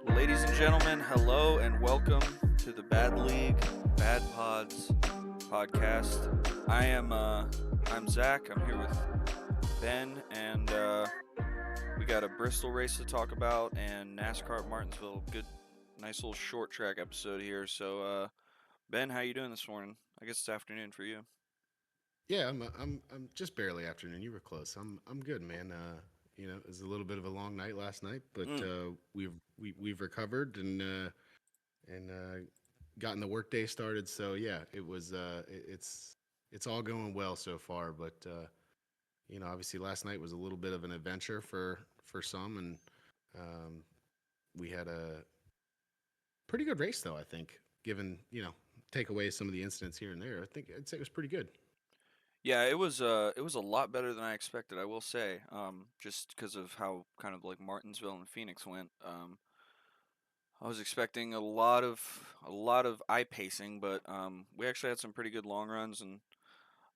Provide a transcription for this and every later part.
Ladies and gentlemen, hello and welcome to the Bad League Bad Pods podcast. I'm Zac. I'm here with Ben, and we got a Bristol race to talk about and NASCAR at Martinsville. Good, nice little short track episode here. So, Ben, how you doing this morning? I guess it's afternoon for you. Yeah, I'm just barely afternoon. You were close. I'm good, man. It was a little bit of a long night last night, but we've recovered and gotten the workday started. So yeah, it's all going well so far. But obviously last night was a little bit of an adventure for some, and um, we had a pretty good race though. I think, given take away some of the incidents here and there, I think I'd say it was pretty good. Yeah, it was a lot better than I expected, I will say. Just because of how kind of like Martinsville and Phoenix went. I was expecting a lot of eye pacing, but we actually had some pretty good long runs, and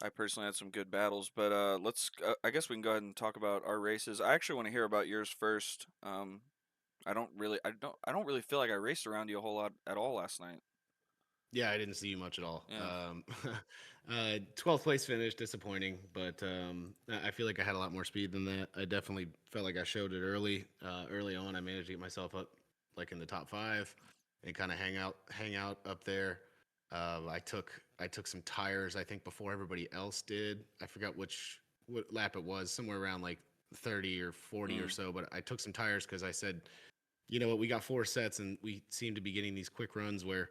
I personally had some good battles. But I guess we can go ahead and talk about our races. I actually want to hear about yours first. I don't really feel like I raced around you a whole lot at all last night. Yeah, I didn't see you much at all. Yeah. 12th place finish, disappointing, but I feel like I had a lot more speed than that. I definitely felt like I showed it early. Early on, I managed to get myself up like in the top five and kind of hang out up there. I took some tires, I think, before everybody else did. I forgot what lap it was, somewhere around like 30 or 40 or Mm. so. But I took some tires because I said, you know what, we got four sets and we seem to be getting these quick runs where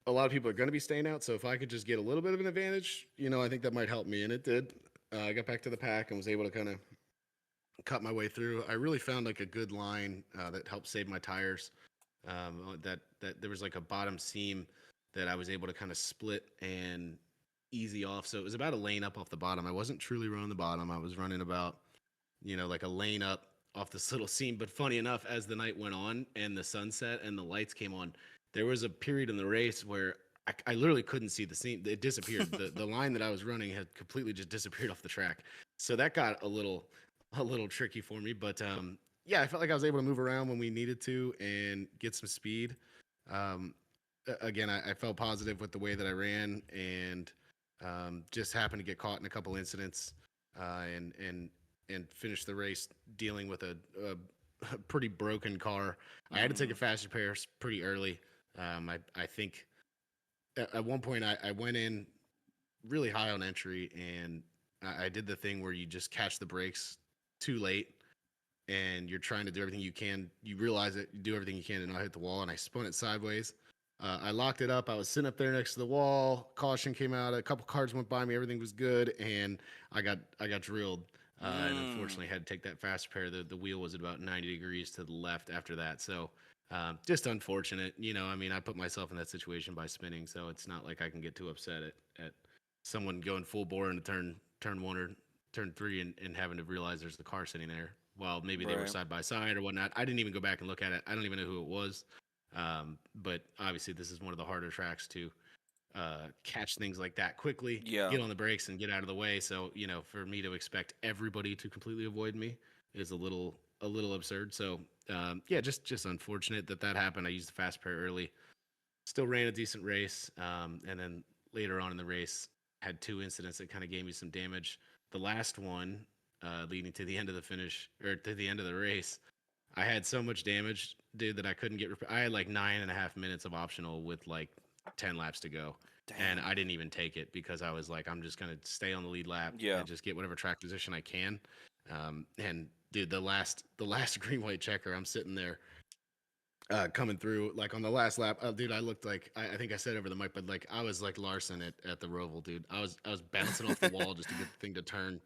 a lot of people are going to be staying out. So if I could just get a little bit of an advantage, I think that might help me. And it did. I got back to the pack and was able to kind of cut my way through. I really found like a good line that helped save my tires. That there was like a bottom seam that I was able to kind of split and easy off. So it was about a lane up off the bottom. I wasn't truly running the bottom. I was running about, like a lane up off this little seam. But funny enough, as the night went on and the sunset and the lights came on, there was a period in the race where I literally couldn't see the seam. It disappeared. The line that I was running had completely just disappeared off the track. So that got a little tricky for me. But yeah, I felt like I was able to move around when we needed to and get some speed. Um, Again, I felt positive with the way that I ran, and just happened to get caught in a couple incidents, and finish the race dealing with a pretty broken car. I had to take a fast repair pretty early. I think at one point I went in really high on entry, and I did the thing where you just catch the brakes too late, and you're trying to do everything you can. You realize it, you do everything you can to not hit the wall, and I spun it sideways. I locked it up. I was sitting up there next to the wall. Caution came out. A couple cars went by me. Everything was good, and I got drilled. And unfortunately, had to take that fast repair. The wheel was at about 90 degrees to the left after that. So just unfortunate. I mean, I put myself in that situation by spinning, so it's not like I can get too upset at someone going full bore into turn one or turn three and having to realize there's the car sitting there while maybe they were Right. side by side or whatnot. I didn't even go back and look at it. I don't even know who it was. But obviously, this is one of the harder tracks to catch things like that quickly, Yeah. get on the brakes, and get out of the way. So, for me to expect everybody to completely avoid me is a little absurd. So, yeah, just unfortunate that happened. I used the fast pair early, still ran a decent race, and then later on in the race had two incidents that kind of gave me some damage. The last one, leading to the end of the finish or to the end of the race, I had so much damage, dude, that I couldn't get. I had like 9.5 minutes of optional with like 10 laps to go, and Dang. I didn't even take it because I was like, I'm just gonna stay on the lead lap Yeah. and just get whatever track position I can. And dude, the last green white checker, I'm sitting there coming through like on the last lap. Dude, I looked like I think I said over the mic, but like I was like Larson at the Roval, dude. I was bouncing off the wall just to get the thing to turn.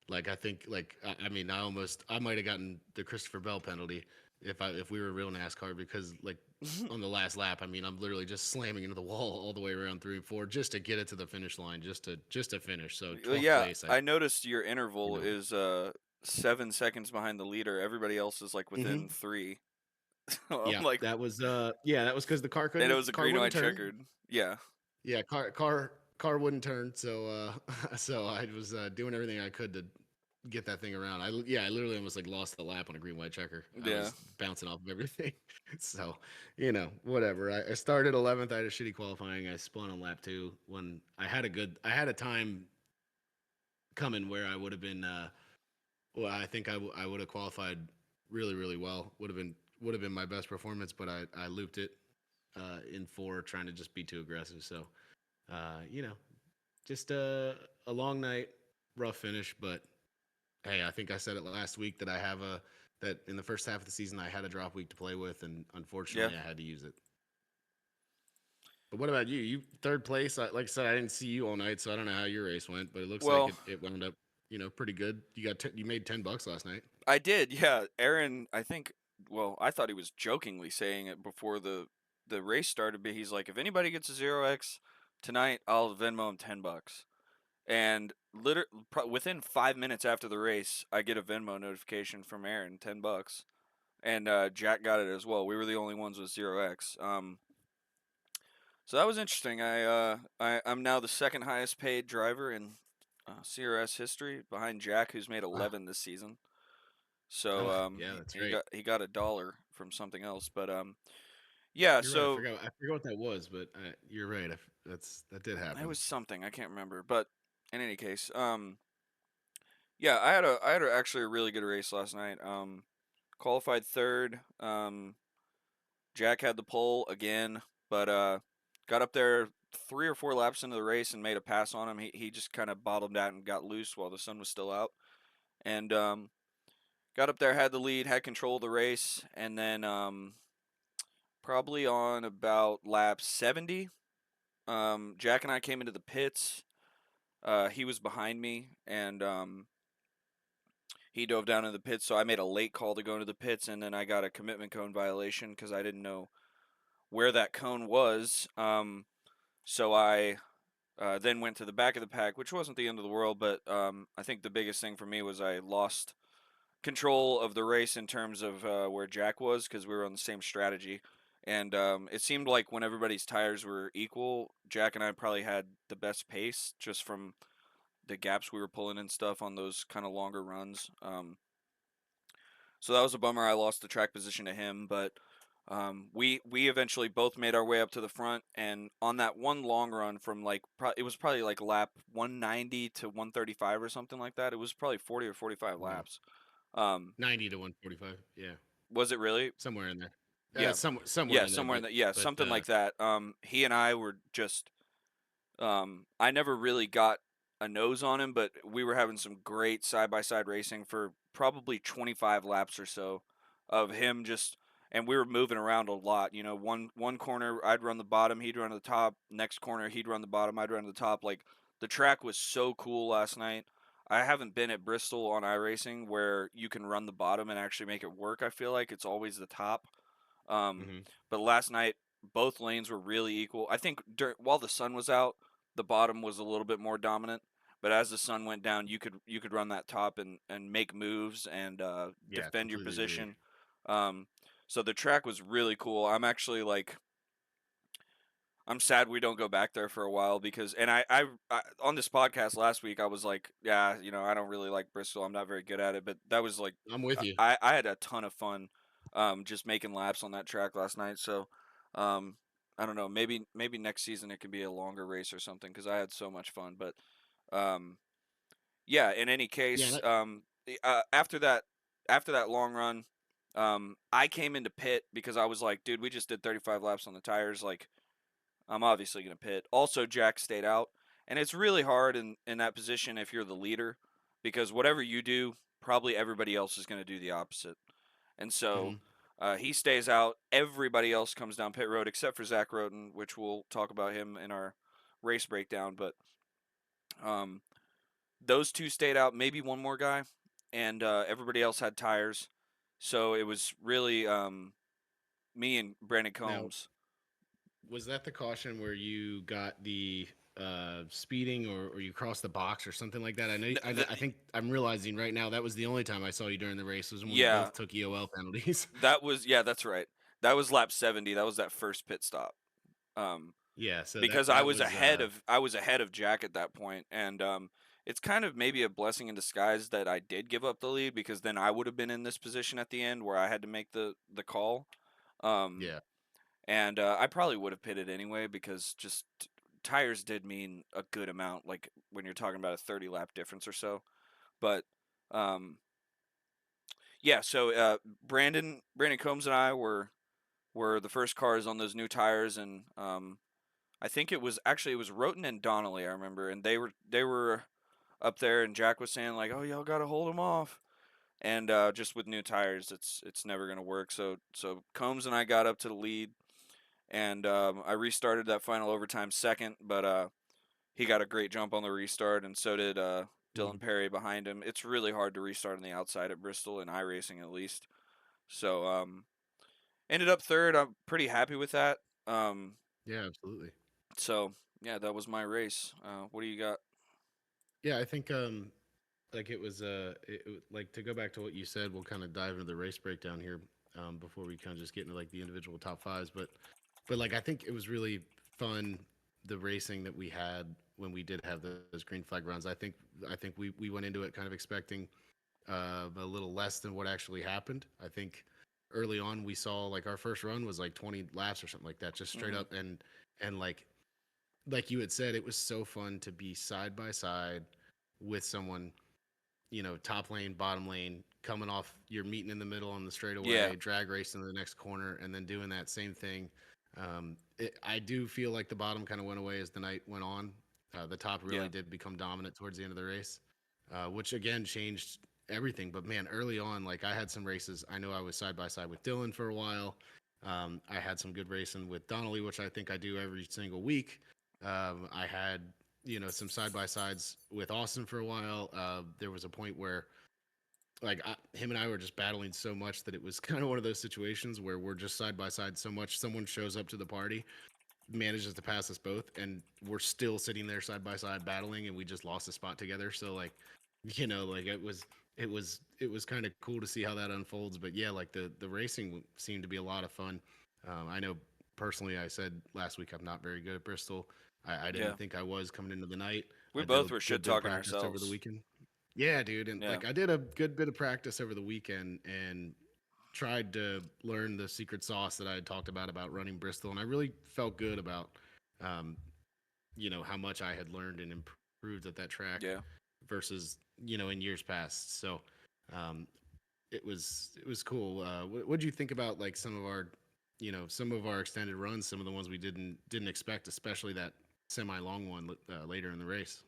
Like I think like I mean I might have gotten the Christopher Bell penalty if we were real NASCAR, because like on the last lap, I mean, I'm literally just slamming into the wall all the way around 3 and 4 just to get it to the finish line, just to finish. So Well, 12th yeah, place, I noticed your you interval know. is 7 seconds behind the leader. Everybody else is like within hmm 3. I'm Yeah, like, that was because the and it was a car green wouldn't white turn. checkered. Yeah, Yeah, car wouldn't turn. So so I was doing everything I could to get that thing around. I literally almost like lost the lap on a green white checker. I yeah. was bouncing off of everything. So whatever. I started 11th. I had a shitty qualifying. I spun on lap 2 when I had a time coming where I would have been. Well, I think I would have qualified really really well. Would have been my best performance, but I looped it in 4, trying to just be too aggressive. So you know, just a long night, rough finish. But hey, I think I said it last week that that in the first half of the season I had a drop week to play with, and Yeah. unfortunately I had to use it. But what about you? You third place. Like I said, I didn't see you all night, so I don't know how your race went. But it looks like Well, it wound up pretty good. You made $10 last night. I did. Yeah, Aaron. I think. Well, I thought he was jokingly saying it before the race started, but he's like, if anybody gets a 0x tonight, I'll Venmo him $10. And within 5 minutes after the race, I get a Venmo notification from Aaron, $10, and Jack got it as well. We were the only ones with 0x. So that was interesting. I'm now the second highest paid driver in CRS history, behind Jack, who's made Wow. 11 this season. So Oh yeah, that's he great. got $1 from something else, but yeah. You're right. So I forgot what that was, but you're right. That did it happen. was something I can't remember, but in any case, yeah, I had actually a really good race last night. Qualified third. Jack had the pole again, but got up there 3 or 4 laps into the race and made a pass on him. He just kind of bottomed out and got loose while the sun was still out, and got up there, had the lead, had control of the race, and then probably on about lap 70, Jack and I came into the pits. He was behind me, and he dove down in the pits, so I made a late call to go into the pits, and then I got a commitment cone violation because I didn't know where that cone was. So I then went to the back of the pack, which wasn't the end of the world, but I think the biggest thing for me was I lost control of the race in terms of where Jack was because we were on the same strategy. And it seemed like when everybody's tires were equal, Jack and I probably had the best pace just from the gaps we were pulling and stuff on those kind of longer runs. So that was a bummer. I lost the track position to him, but we eventually both made our way up to the front. And on that one long run from like it was probably like lap 190 to 135 or something like that. It was probably 40 or 45 Wow. laps. Um, 90 to 145. Yeah, was it really? somewhere in there. Yeah, Somewhere yeah, in there. somewhere in that. Yeah, But something like that. He and I were just I never really got a nose on him, but we were having some great side by side racing for probably 25 laps or so of him just, and we were moving around a lot. You know, one corner I'd run the bottom, he'd run the top. Next corner he'd run the bottom, I'd run the top. Like the track was so cool last night. I haven't been at Bristol on iRacing where you can run the bottom and actually make it work. I feel like it's always the top. Um, hmm but last night, both lanes were really equal. I think while the sun was out, the bottom was a little bit more dominant. But as the sun went down, you could run that top and make moves and yeah, defend your completely agree. position. Um, so the track was really cool. I'm actually like I'm sad we don't go back there for a while because and I on this podcast last week I was like, yeah, you know, I don't really like Bristol. I'm not very good at it, but that was like I'm with you. I had a ton of fun just making laps on that track last night. So I don't know, maybe next season it could be a longer race or something cuz I had so much fun, but um yeah, in any Yeah, case, after that long run, I came into pit because I was like, dude, we just did 35 laps on the tires, like I'm obviously going to pit. Also, Jack stayed out. And it's really hard in that position if you're the leader because whatever you do, probably everybody else is going to do the opposite. And so hmm he stays out. Everybody else comes down pit road except for Zach Roten, which we'll talk about him in our race breakdown. But um, those two stayed out, maybe one more guy. And everybody else had tires. So it was really me and Brandon Now, Combs. was that the caution where you got the speeding or you crossed the box or something like that? N- the, I think I'm realizing right now that was the only time I saw you during the race was when we yeah, both took EOL penalties. that's right. That was lap 70. That was that first pit stop. Um, Yeah, so because that was I was ahead of Jack at that point, and it's kind of maybe a blessing in disguise that I did give up the lead because then I would have been in this position at the end where I had to make the call. Um, yeah. and I probably would have pitted anyway because just tires did mean a good amount, like when you're talking about a 30 lap difference or so. But um, yeah, so Brandon Combs and I were the first cars on those new tires, and I think it was Roten and Donnelly, I remember, and they were up there, and Jack was saying like, "Oh, y'all got to hold them off." And just with new tires, it's never gonna work. So Combs and I got up to the lead, and I restarted that final overtime second, but he got a great jump on the restart, and so did Dylan Mhm. Perry behind him. It's really hard to restart on the outside at Bristol in iRacing at least. So ended up third. I'm pretty happy with that. Um, Yeah, absolutely. so yeah, that was my race. What do you got? Yeah, I think like like to go back to what you said, we'll kind of dive into the race breakdown here before we kind of just get into like the individual top fives. But like I think it was really fun the racing that we had when we did have those green flag runs. I think we went into it kind of expecting a little less than what actually happened. I think early on we saw like our first run was like 20 laps or something like that, just straight Hmm. up and like you had said, it was so fun to be side by side with someone, top lane, bottom lane, coming off, you're meeting in the middle on the Yeah, straightaway, drag racing to the next corner, and then doing that same thing. I do feel like the bottom kind of went away as the night went on. The top really yeah, did become dominant towards the end of the race, which again changed everything. But man, early on, like I had some races. I know I was side by side with Dylan for a while. I had some good racing with Donnelly, which I think I do every single week. I had some side by sides with Austin for a while. There was a point where him and I were just battling so much that it was kind of one of those situations where we're just side by side so much. Someone shows up to the party, manages to pass us both, and we're still sitting there side by side battling, and we just lost a spot together. So like, like it was kind of cool to see how that unfolds. But yeah, like the racing seemed to be a lot of fun. I know personally, I said last week I'm not very good at Bristol. I yeah. didn't think I was coming into the night. We I did a both were shit good bit of talking practice over the ourselves. weekend. Yeah, dude, and Yeah, like I did a good bit of practice over the weekend and tried to learn the secret sauce that I had talked about running Bristol, and I really felt good about, um, how much I had learned and improved at that track yeah, versus in years past. So um, it was cool. What do you think about like some of our extended runs, some of the ones we didn't expect, especially that semi long one later in the race?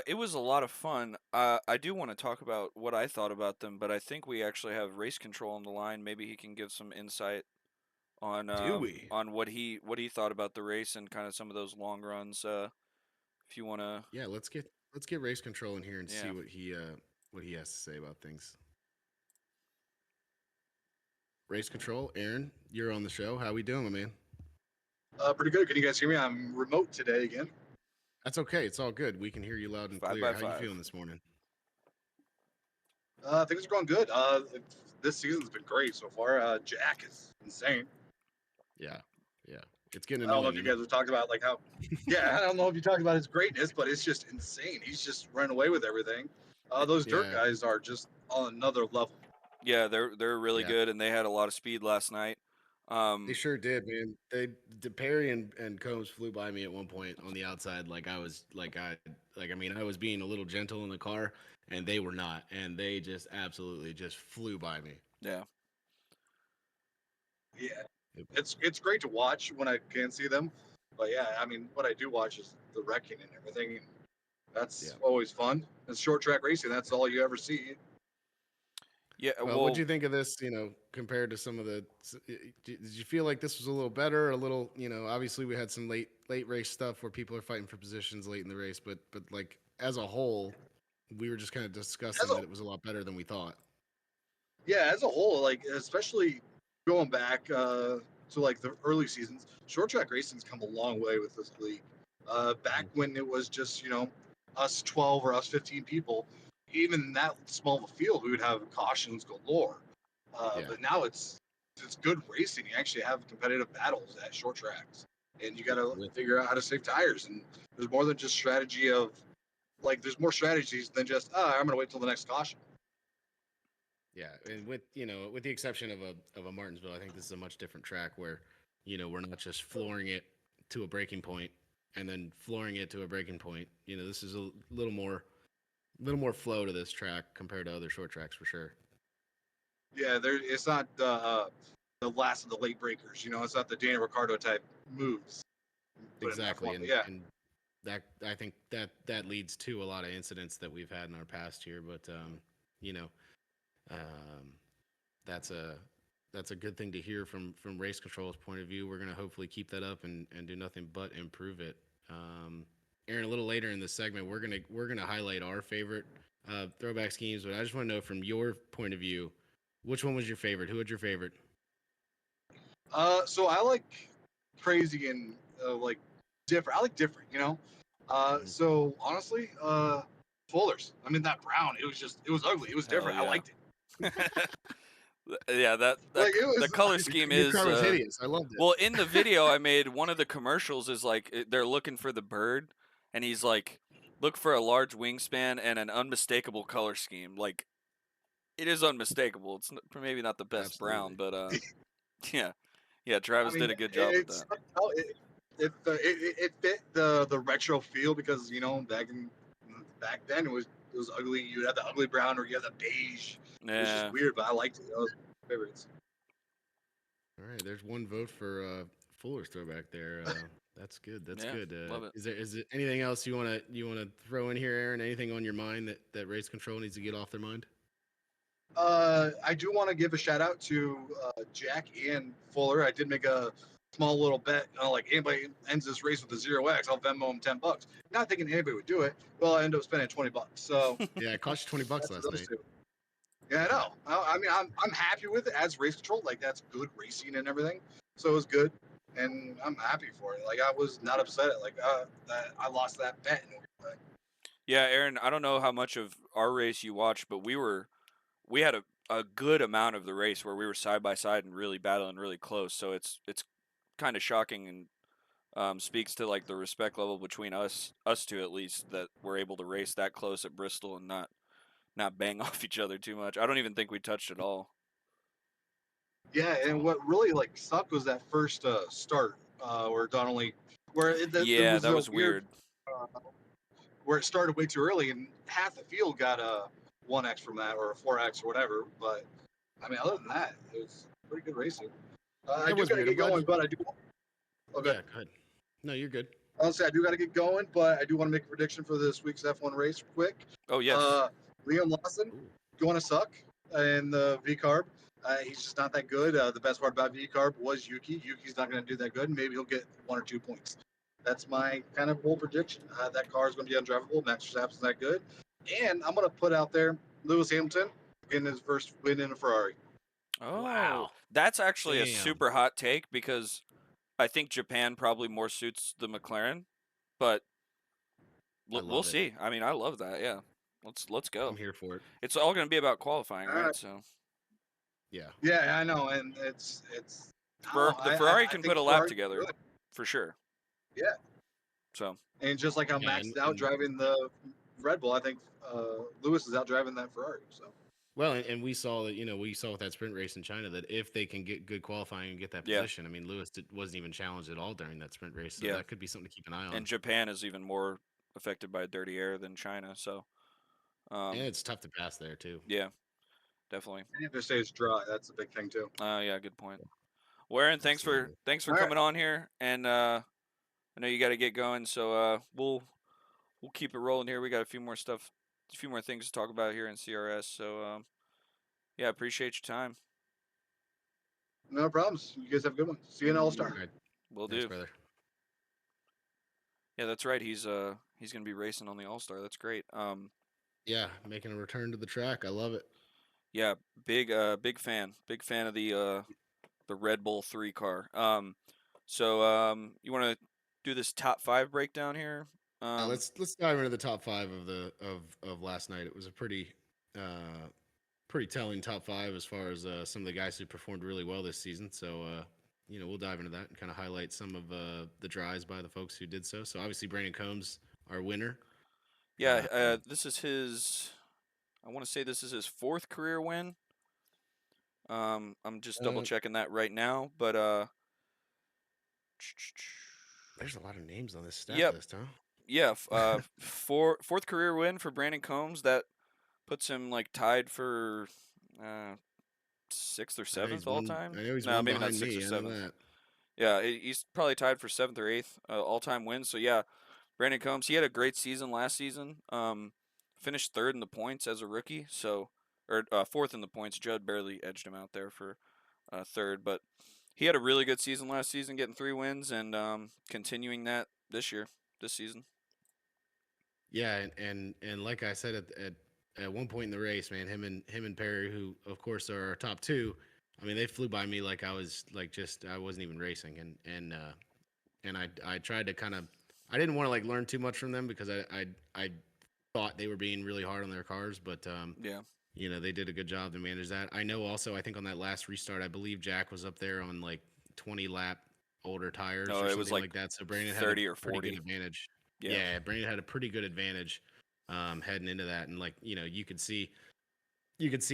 it was a lot of fun. I do want to talk about what I thought about them, but I think we actually have race control on the line. Maybe he can give some insight Do we? on what he thought about the race and kind of some of those long runs. If you want to, Yeah, let's get race control in here and see yeah. what he has to say about things. Race control, Aaron, you're on the show. How we doing, my man? Pretty good. Can you guys hear me? I'm remote today again. That's okay. It's all good. We can hear you loud and Five clear. by How you five. feeling this morning? Things are going good. This season's been great so far. Jack is insane. Yeah, yeah. It's getting I don't know annoying, if you isn't it? guys have talked about like how, yeah, I don't know if you talked about his greatness, but it's just insane. He's just running away with everything. Those dirt Yeah, guys are just on another level. Yeah, they're really yeah. good, and they had a lot of speed last night. They Um, sure did, man. Perry and Combs flew by me at one point on the outside, like I was I mean I was being a little gentle in the car, and they were not, and they just absolutely just flew by me. yeah, Yeah, It- it's great to watch when I can see them, but yeah, I mean, what I do watch is the wrecking and everything, and yeah. that's always fun. It's short track racing. That's all you ever see. yeah. Well, what'd Well, you think of this? Compared to some of the, did you feel like this was a little better? A little, obviously we had some late race stuff where people are fighting for positions late in the race, but like as a whole, we were just kind of As discussing a that it was a lot better than we thought. Yeah, as a whole, like especially going back to like the early seasons, short track racing's come a long way with this league. Back when it was just us 12 or us 15 people, even that small of a field, we would have cautions galore. Yeah. But now it's good racing. You actually have competitive battles at short tracks, and you got to figure out how to save tires. And there's more than just strategy of like there's more strategies than just I'm gonna wait till the next caution. Yeah, and with with the exception of a Martinsville, I think this is a much different track where we're not just flooring it to a breaking point and then flooring it to a breaking point. This is a little more flow to this track compared to other short tracks for sure. Yeah, it's not the last of the late breakers. It's not the Daniel Ricciardo type moves. Exactly, and yeah, and that I think that leads to a lot of incidents that we've had in our past here. But you know, um, that's a good thing to hear from race control's point of view. We're gonna hopefully keep that up and do nothing but improve it. Aaron, a little later in this segment, we're gonna highlight our favorite throwback schemes. But I just want to know from your point of view, which one was your favorite? Who was your favorite? So I like crazy and like different. I like different. So honestly, Fuller's. I mean that brown. It was ugly. It was Hell different. I yeah. liked it. Yeah, Like it the was. color scheme Your is car was hideous. I loved it. well, in the video I made, one of the commercials is like they're looking for the bird, and he's like, look for a large wingspan and an unmistakable color scheme. Like, it is unmistakable. It's maybe not the best brown, Absolutely. but yeah, yeah. I Travis mean, did a good job with it's that. it fit the retro feel because back then it was ugly. You had the ugly brown or you had the beige. It was just Yeah, weird, but I liked it. That was my favorites. All right, there's one vote for Fuller's throwback there. That's good. That's yeah, good. love it. Is there anything else you wanna throw in here, Aaron? Anything on your mind that race control needs to get off their mind? I do want to give a shout out to Jack and Fuller. I did make a small little bet. Like anybody ends this race with a 0x, I'll Venmo them $10. Not thinking anybody would do it. Well, I end up spending $20. So Yeah, it cost you $20 that's for last those night. two. Yeah, I know. I mean, I'm happy with it as race control. Like that's good racing and everything. So it was good, and I'm happy for it. Like I was not upset at that I lost that bet. Yeah, Aaron, I don't know how much of our race you watched, but we had a good amount of the race where we were side by side and really battling really close. So it's kind of shocking and speaks to like the respect level between us two at least, that we're able to race that close at Bristol and not bang off each other too much. I don't even think we touched at all. Yeah, and what really like sucked was that first start where Donnelly, where there Yeah, was that a was weird weird. where it started way too early, and half the field got a 1x from that or a 4x or whatever. But I mean, other than that, it was pretty good racing. I It do was got to weird. I'm get glad going, you. but I do. Okay, Yeah, go ahead. No, you're good. I'll say I do got to get going, but I do want to make a prediction for this week's F1 race quick. Oh yes. Liam Lawson Ooh. going to suck in the V carb. He's just not that good. The best part about V carb was Yuki. Yuki's not going to do that good. Maybe he'll get 1 or 2 points. That's my kind of bold prediction. That car is going to be undrivable. Max Verstappen's not good. And I'm going to put out there Lewis Hamilton getting his first win in a Ferrari. Oh, Wow. that's actually a Damn. super hot take because I think Japan probably more suits the McLaren, but I we'll love it. see. I mean, I love that. Yeah, let's go. I'm here for it. It's all going to be about qualifying, All right? right. So Yeah, I know, and it's. The Ferrari I can think put a lap Ferrari together good. for sure. Yeah, So and just like how Yeah, Max is out driving the Red Bull, I think Lewis is out driving that Ferrari. So. well, and we saw that we saw with that sprint race in China that if they can get good qualifying and get that Yeah. position, I mean Lewis wasn't even challenged at all during that sprint race, so Yeah. that could be something to keep an eye on. and Japan is even more affected by dirty air than China. So And it's tough to pass there too. yeah, definitely. And if they say it's dry, that's a big thing too. Yeah, good point. Well, Aaron, thanks for Absolutely. All right. coming on here, and I know you got to get going, so we'll keep it rolling here. We got a few more things to talk about here in CRS. So yeah, appreciate your time. No problems. You guys have a good one. See you in All Star. All right. Will Thanks, do. brother. Yeah, that's right. He's gonna be racing on the All Star. That's great. Yeah, making a return to the track. I love it. Yeah, big fan of the Red Bull 3 car. You want to do this top 5 breakdown here? Let's dive into the top five of the of last night. It was a uh, pretty telling top five as far as some of the guys who performed really well this season. So we'll dive into that and kind of highlight some of the drives by the folks who did so. So obviously Brandon Combs, our winner. Yeah, Um, this is his. I want to say this is his 4th career win. I'm just double uh, checking that right now, but there's a lot of names on this stat yep, list, huh? yeah, fourth career win for Brandon Combs. That puts him like tied for uh, 6th or I know 7th he's all one. time. I know he's No, one maybe not behind 6th or me. I know 7th. that. Yeah, he's probably tied for 7th or 8th all time wins. So yeah, Brandon Combs, he had a great season last season. Finished 3rd in the points as a rookie. So or 4th in the points. Judd barely edged him out there for 3rd, but he had a really good season last season, getting 3 wins and continuing that this season. Yeah, and like I said at one point in the race, man, him and Perry, who of course are our top two. I mean, they flew by me like I was like just I wasn't even racing, and I tried to kind of I didn't want to like learn too much from them because I thought they were being really hard on their cars, but Yeah. they did a good job to manage that. I know also I think on that last restart, I believe Jack was up there on like 20 lap older tires No, or it was something like like that. So Brandon had a 30 or pretty good 40. advantage. Yeah. Yeah, Brandon had a pretty good advantage heading into that, and like you could see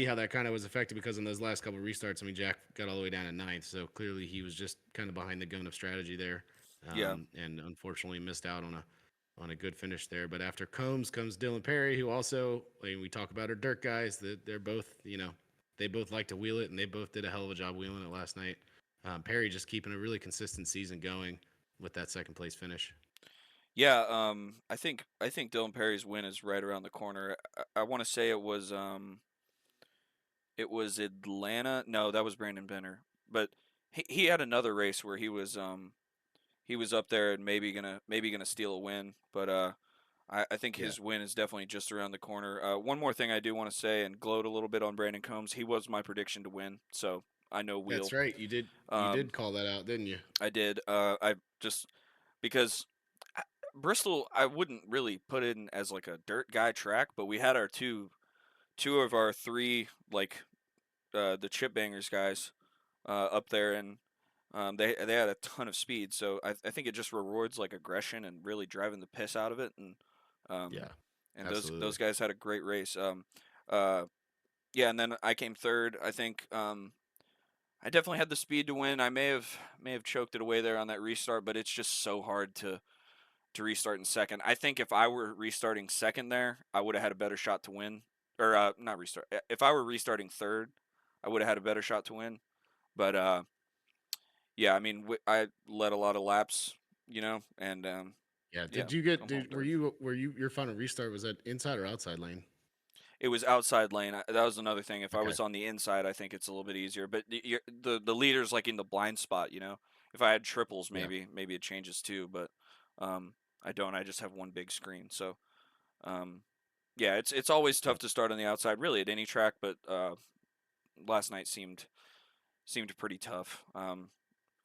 how that kind of was affected because in those last couple of restarts, I mean, Jack got all the way down to ninth, so clearly he was just kind of behind the gun of strategy there, Yeah. and unfortunately missed out on a good finish there. But after Combs comes Dylan Perry, who also, like we talk about our dirt guys, that they're both, they both like to wheel it, and they both did a hell of a job wheeling it last night. Perry just keeping a really consistent season going with that second place finish. Yeah, I think Dylan Perry's win is right around the corner. I want to say it was Atlanta. No, that was Brandon Benner. But he had another race where he was up there and maybe gonna steal a win. But I think Yeah, his win is definitely just around the corner. One more thing I do want to say and gloat a little bit on Brandon Combs. He was my prediction to win, so I know that's wheel. right. You did Um, call that out, didn't you? I did. I just because I- Bristol, I wouldn't really put in as like a dirt guy track, but we had our two of our 3 like the chip bangers guys up there, and they had a ton of speed. So I think it just rewards like aggression and really driving the piss out of it, um, Yeah, and absolutely. those guys had a great race. Uh, yeah, and then I came 3rd. I think I definitely had the speed to win. I may have choked it away there on that restart, but it's just so hard to restart in second. I think if I were restarting second there, I would have had a better shot to win. Or not restart. If I were restarting 3rd, I would have had a better shot to win. But yeah, I mean, I led a lot of laps, and Yeah. yeah, Did you get? come home Did third. were you your final restart was that inside or outside lane? It was outside lane. That was another thing. If I Okay. was on the inside, I think it's a little bit easier. But the leader's like in the blind spot. If I had triples, Yeah. maybe it changes too. But I don't. I just have one big screen. So um, yeah, it's always Yeah. tough to start on the outside, really at any track. But last night seemed pretty tough.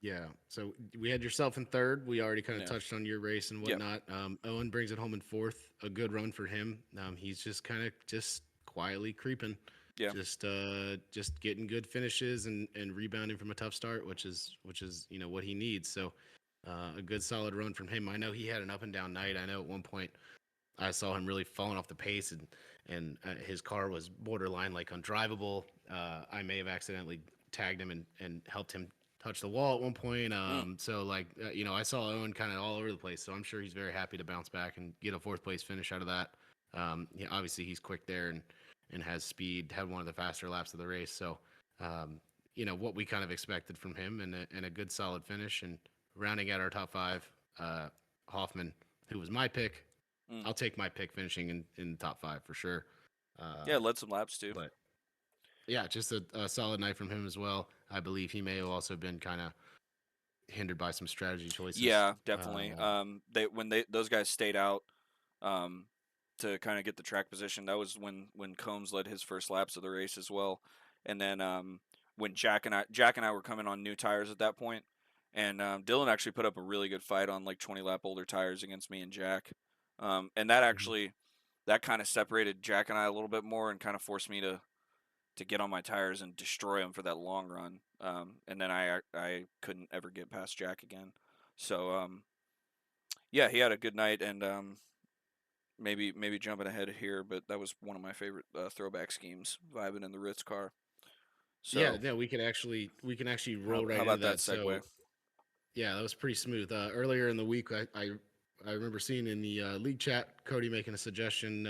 Yeah. So we had yourself in third. We already kind of Yeah, touched on your race and yeah, whatnot. Owen brings it home in fourth. A good run for him. He's just kind of just quietly creeping, yeah, just getting good finishes and rebounding from a tough start, which is what he needs. So a good solid run from him. I know he had an up and down night. I know at one point I saw him really falling off the pace, and his car was borderline like undrivable. I may have accidentally tagged him and helped him touch the wall at one point. mm, So like I saw Owen kind of all over the place. So I'm sure he's very happy to bounce back and get a fourth place finish out of that. Yeah, obviously he's quick there and has speed. Had one of the faster laps of the race. So what we kind of expected from him, and a good solid finish. And rounding out our top five, Hoffman, who was my pick. mm. I'll take my pick finishing in the top five for sure. Yeah. Uh, Led some laps too. but yeah, just a solid night from him as well. I believe he may have also been kind of hindered by some strategy choices. Yeah, definitely. Those guys stayed out. Um, to kind of get the track position. That was when Combs led his first laps of the race as well, and then when Jack and I were coming on new tires at that point, and Dylan actually put up a really good fight on like 20 lap older tires against me and Jack, and that Mhm. actually that kind of separated Jack and I a little bit more and kind of forced me to get on my tires and destroy them for that long run. And then I couldn't ever get past Jack again. So yeah, he had a good night, and maybe jumping ahead here, but that was one of my favorite throwback schemes, vibing in the Ritz car. Yeah, So no, we can actually roll right how into about that that. segue? So yeah, that was pretty smooth. Earlier in the week, I remember seeing in the league chat Cody making a suggestion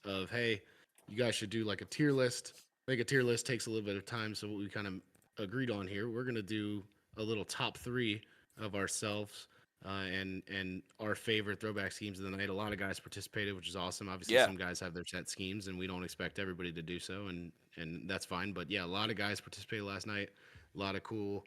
of, hey, you guys should do like a tier list. Make a tier list takes a little bit of time, so what we kind of agreed on here, we're gonna do a little top three of ourselves and our favorite throwback schemes of the night. A lot of guys participated, which is awesome. Obviously, Yeah, some guys have their set schemes, and we don't expect everybody to do so, and that's fine. But yeah, a lot of guys participated last night. A lot of cool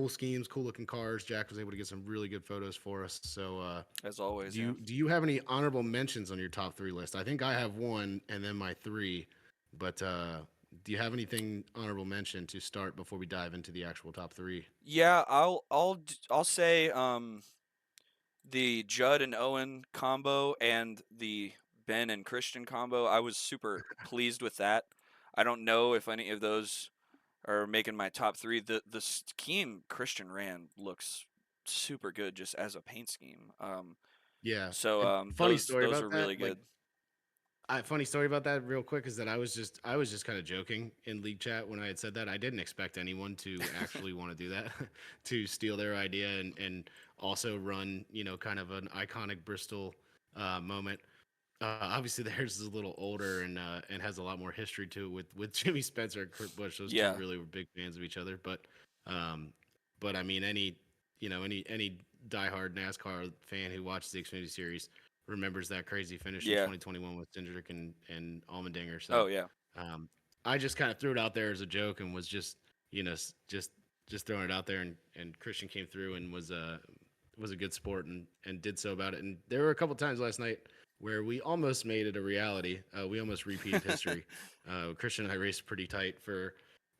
schemes, cool looking cars. Jack was able to get some really good photos for us. So, as do always. Yeah. you have any honorable mentions on your top three list? I think I have one, and then my three. But do you have anything honorable mention to start before we dive into the actual top three? Yeah, I'll say the Judd and Owen combo and the Ben and Christian combo. I was super pleased with that. I don't know if any of those are making my top three. The scheme Christian ran looks super good just as a paint scheme. Yeah. So And funny story those about are really that, like good. funny story about that, real quick, is that I was just kind of joking in league chat when I had said that. I didn't expect anyone to actually want to do that, to steal their idea and also run, kind of an iconic Bristol moment. Obviously, theirs is a little older and has a lot more history to it with Jimmy Spencer and Kurt Busch. Those two Yeah, really were big fans of each other. Um, but I mean, any diehard NASCAR fan who watches the Xfinity Series remembers that crazy finish in yeah. 2021 with Cindric and Allmendinger. So, Oh yeah, um, I just kind of threw it out there as a joke and was just you know s- just throwing it out there. And Christian came through and was a good sport and did so about it. And there were a couple times last night where we almost made it a reality. We almost repeated history. Christian and I raced pretty tight for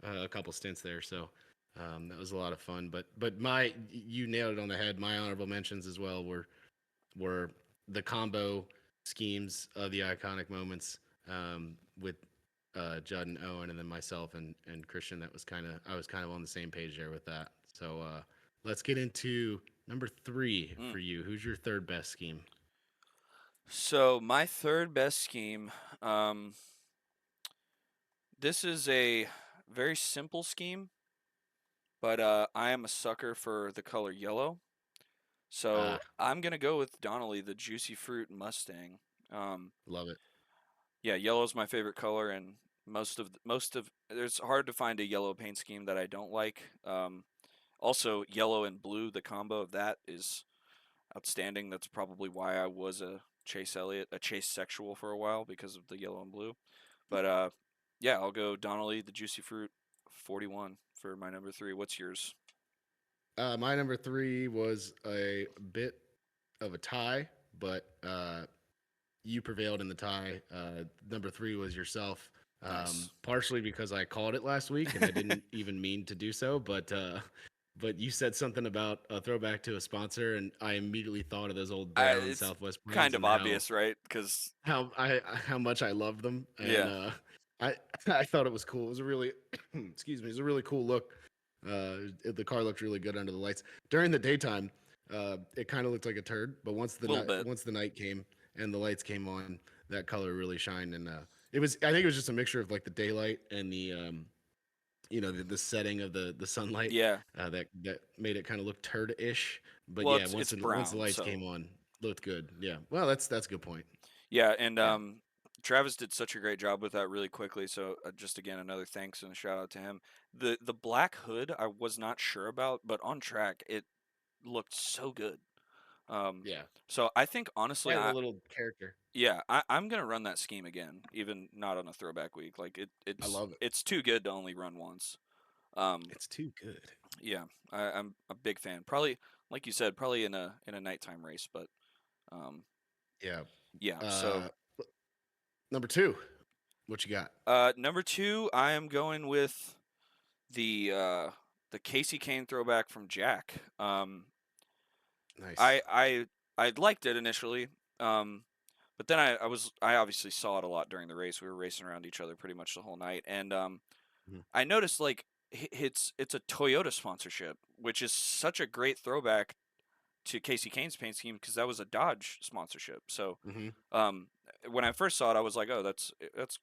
a couple stints there, so that was a lot of fun. But you nailed it on the head. My honorable mentions as well were the combo schemes of the iconic moments with Judd and Owen, and then myself and Christian. I was kind of on the same page there with that. So let's get into number three mm. for you. Who's your third best scheme? So my third best scheme. Um, this is a very simple scheme, but I am a sucker for the color yellow. So Ah, I'm gonna go with Donnelly, the Juicy Fruit Mustang. Um, love it. yeah, yellow is my favorite color, and most of there's hard to find a yellow paint scheme that I don't like. Also, yellow and blue, the combo of that is outstanding. That's probably why I was a Chase sexual for a while because of the yellow and blue. But yeah, I'll go Donnelly, the Juicy Fruit 41 for my number three. What's yours? My number three was a bit of a tie, but you prevailed in the tie. Number three was yourself, Nice. partially because I called it last week and I didn't even mean to do so, but you said something about a throwback to a sponsor, and I immediately thought of those old brown It's Southwest planes kind of and how obvious, right? Because how much I loved them, and yeah, I I thought it was cool. It was a really excuse me, it was a really cool look. The car looked really good under the lights during the daytime. It kind of looked like a turd, but a little bit. once the night came and the lights came on, that color really shined. And it was I think it was just a mixture of like the daylight and the setting of the sunlight Yeah. that made it kind of look turd-ish. But Well, yeah, it's once the brown, lights so came on, looked good. Yeah, well, that's a good point. yeah, and Yeah. Travis did such a great job with that really quickly. So just again, another thanks and a shout out to him. The black hood I was not sure about, but on track it looked so good. Um, Yeah. so I think honestly, Added a little character. I'm gonna run that scheme again, even not on a throwback week. Like I love it. it's too good to only run once. Um, It's too good. yeah, I'm a big fan. Probably, like you said, probably in a nighttime race, but um, Yeah. yeah. Uh, So Number 2, what you got? Number 2, I am going with the Casey Kane throwback from Jack. Nice. I liked it initially, but then I obviously saw it a lot during the race. We were racing around each other pretty much the whole night, and Mhm. I noticed like it's a Toyota sponsorship, which is such a great throwback to Casey Kane's paint scheme because that was a Dodge sponsorship. So Mhm. um, when I first saw it, I was like, oh, that's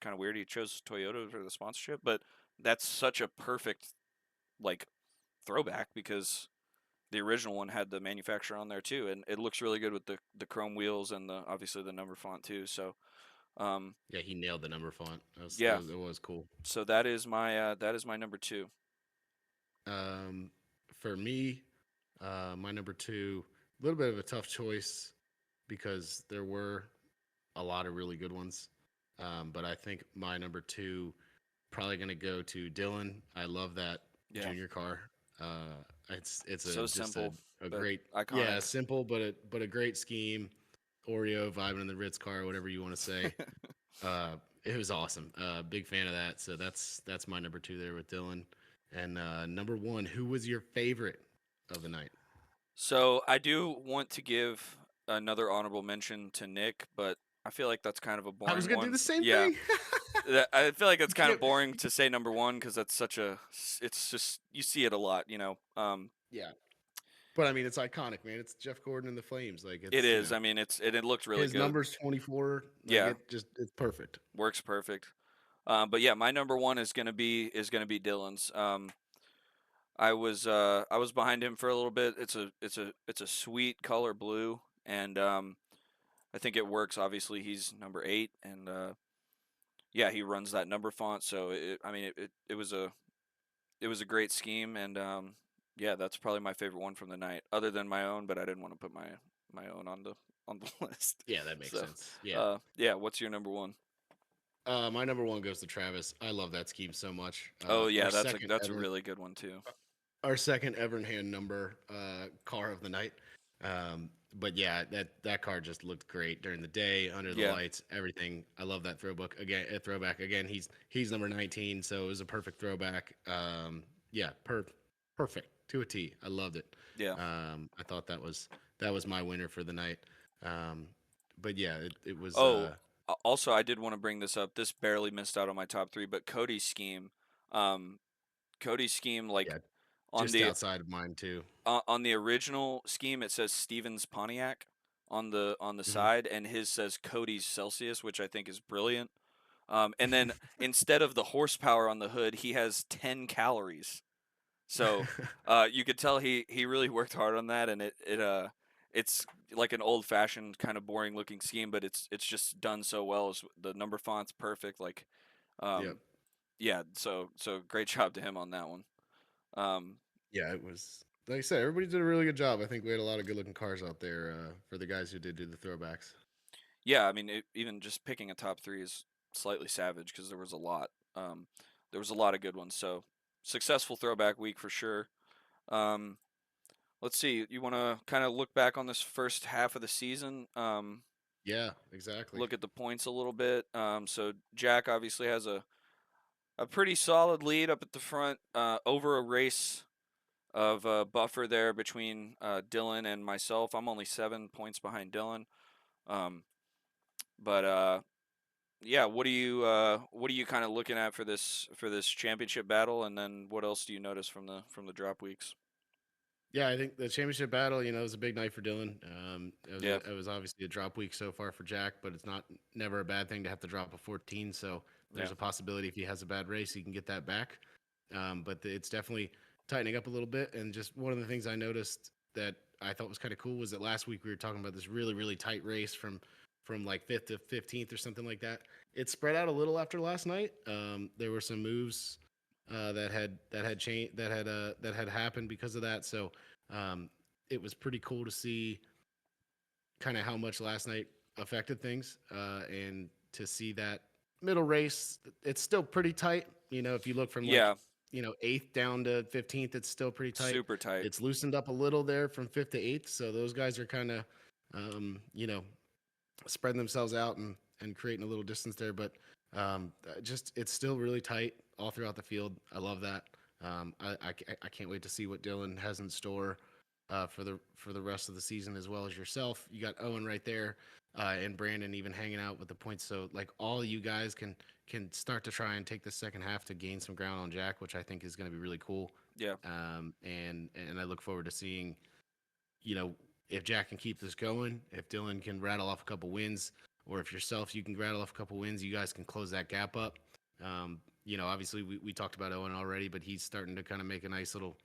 kind of weird. He chose Toyota for the sponsorship, but that's such a perfect like throwback because the original one had the manufacturer on there too, and it looks really good with the chrome wheels and the obviously the number font too. So Yeah, he nailed the number font. yeah, It was cool. so that is my number 2. Um, for me, my number 2, a little bit of a tough choice because there were a lot of really good ones. But I think my number 2 probably going to go to Dylan. I love that Yeah, junior car. It's a so just simple a but great, iconic. yeah, simple but a great scheme. Oreo vibing in the Ritz car, whatever you want to say. It was awesome. Big fan of that. So that's my number 2 there with Dylan. And number 1, who was your favorite of the night? So I do want to give another honorable mention to Nick, but I feel like that's kind of a I was boring gonna do one. the same Yeah, thing. I feel like You it's kind of can't. boring to say number 1 because that's such a. It's just you see it a lot, you know. Yeah, but I mean, it's iconic, man. It's Jeff Gordon and the Flames. Like It it's is. I mean, it looked really his good. numbers 24. Like Yeah, it's perfect. works perfect. But yeah, my number 1 is gonna be Dylan's. I was behind him for a little bit. It's a sweet color blue, and I think it works. Obviously, he's number 8, and yeah, he runs that number font. So I mean, it was a great scheme, and yeah, that's probably my favorite one from the night, other than my own. But I didn't want to put my own on the list. Yeah, that makes So sense. Yeah. yeah, what's your number 1? My number 1 goes to Travis. I love that scheme so much. Oh yeah, that's a really good one too. Our second ever in hand number car of the night. But yeah, that car just looked great during the day, under the Yeah. lights, everything. I love that throwback again. A throwback again. He's number 19, so it was a perfect throwback. Yeah, perfect to a T. I loved it. Yeah. I thought that was my winner for the night. Um, but yeah, it was. Oh, also, I did want to bring this up. This barely missed out on my top 3, but Um, Cody's scheme, like Yeah, on just the outside of mine too. on the original scheme, it says Stevens Pontiac on the Hmm. side, and his says Cody's Celsius, which I think is brilliant. And then instead of the horsepower on the hood, he has 10 calories. So you could tell he really worked hard on that, and it's like an old fashioned kind of boring looking scheme, but it's just done so well. The number font's perfect. Like, Yep. um, yeah. So great job to him on that one. Um, Yeah, it was like I said, everybody did a really good job. I think we had a lot of good looking cars out there for the guys who did do the throwbacks. yeah. I mean, even just picking a top 3 is slightly savage because there was a lot. There was a lot of good ones. So successful throwback week for sure. Um, let's see. You want to kind of look back on this first half of the season? Yeah, exactly. Look at the points a little bit. So Jack obviously has a pretty solid lead up at the front over a race of buffer there between Dylan and myself. I'm only 7 points behind Dylan. Um, but yeah, what are you kind of looking at for this championship battle, and then what else do you notice from the drop weeks? Yeah, I think the championship battle, it was a big night for Dylan. Yeah, It was obviously a drop week so far for Jack, but it's not never a bad thing to have to drop a 14. So yeah, there's a possibility if he has a bad race, he can get that back. It's definitely tightening up a little bit. And just one of the things I noticed that I thought was kind of cool was that last week we were talking about this really really tight race from like fifth to 15th or something like that. It spread out a little after last night. There were some moves that had changed that had happened because of that. So um, it was pretty cool to see kind of how much last night affected things, and to see that middle race. It's still pretty tight. If you look from like yeah. eighth down to 15th, it's still pretty tight. Super tight. It's loosened up a little there from fifth to eighth, so those guys are kind of um, you know spreading themselves out and creating a little distance there. But just it's still really tight all throughout the field. I love that. I can't wait to see what Dylan has in store for the rest of the season as well as yourself. You got Owen right there, and Brandon even hanging out with the points. So like all you guys can start to try and take the second half to gain some ground on Jack, which I think is going to be really cool. Yeah. And I look forward to seeing, you know, if Jack can keep this going, if Dylan can rattle off a couple wins, or if yourself you can rattle off a couple wins, you guys can close that gap up. You know, obviously we talked about Owen already, but he's starting to kind of make a nice little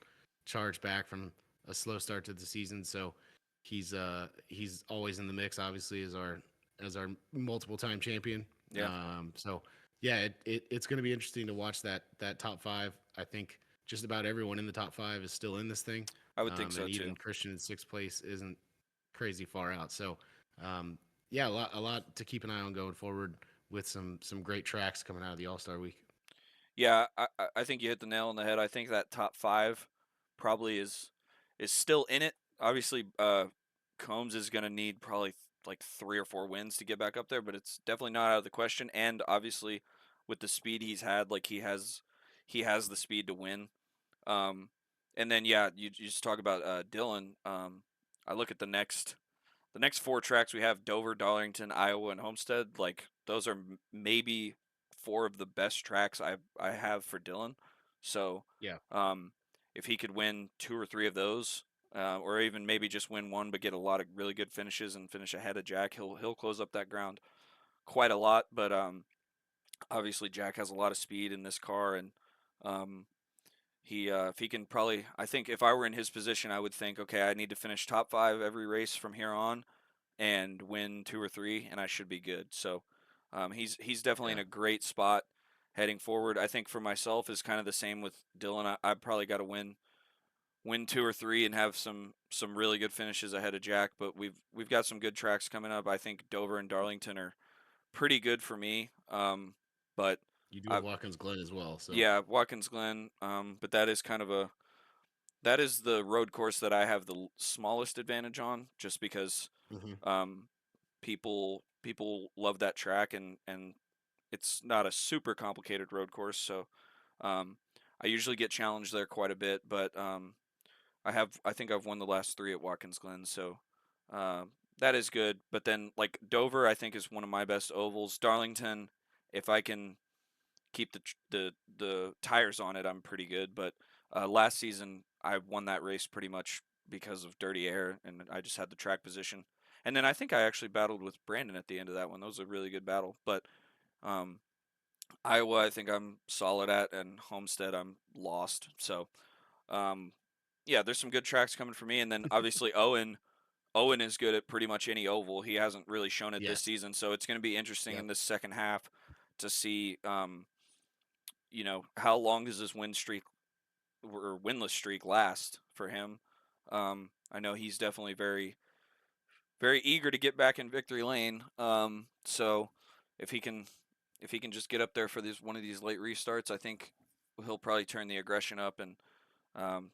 charge back from a slow start to the season. So he's always in the mix, obviously, as our multiple time champion. Yeah. So yeah, it's going to be interesting to watch that top five. I think just about everyone in the top five is still in this thing. I would think so and too. even Christian in sixth place isn't crazy far out. So yeah, a lot to keep an eye on going forward with some great tracks coming out of the All-Star week. Yeah, I think you hit the nail on the head. I think that top five probably is still in it. Obviously, Combs is going to need probably like 3 or 4 wins to get back up there, but it's definitely not out of the question. And obviously, with the speed he's had, like he has the speed to win. And then yeah, you just talk about Dylan. I look at the next 4 tracks we have: Dover, Darlington, Iowa, and Homestead. Like those are maybe 4 of the best tracks I have for Dylan. So Yeah. if he could win 2 or 3 of those, or even maybe just win one but get a lot of really good finishes and finish ahead of Jack, he'll close up that ground quite a lot. But obviously Jack has a lot of speed in this car, and um, if he can probably, I think if I were in his position, I would think, okay, I need to finish top 5 every race from here on and win 2 or 3, and I should be good. So he's definitely in Yeah. a great spot heading forward. I think for myself is kind of the same with Dylan. I probably got to win 2 or 3 and have some really good finishes ahead of Jack. But we've got some good tracks coming up. I think Dover and Darlington are pretty good for me. But You do I, have Watkins Glen as well. So yeah, Watkins Glen. But that is kind of that is the road course that I have the smallest advantage on, just because hmm um, people love that track, and it's not a super complicated road course. So um, I usually get challenged there quite a bit, but I think I've won the last 3 at Watkins Glen, so uh, that is good. But then like Dover, I think is one of my best ovals. Darlington, if I can keep the tires on it, I'm pretty good. But last season, I won that race pretty much because of dirty air, and I just had the track position. And then I think I actually battled with Brandon at the end of that one. That was a really good battle. But um, Iowa, I think I'm solid at, and Homestead, I'm lost. So um, yeah, there's some good tracks coming for me. And then obviously Owen is good at pretty much any oval. He hasn't really shown it this yes, season, so it's going to be interesting yep, in this second half to see how long does this win streak or winless streak last for him. I know he's definitely very, very eager to get back in victory lane. So if he can, if he can just get up there for one of these late restarts, I think he'll probably turn the aggression up and um,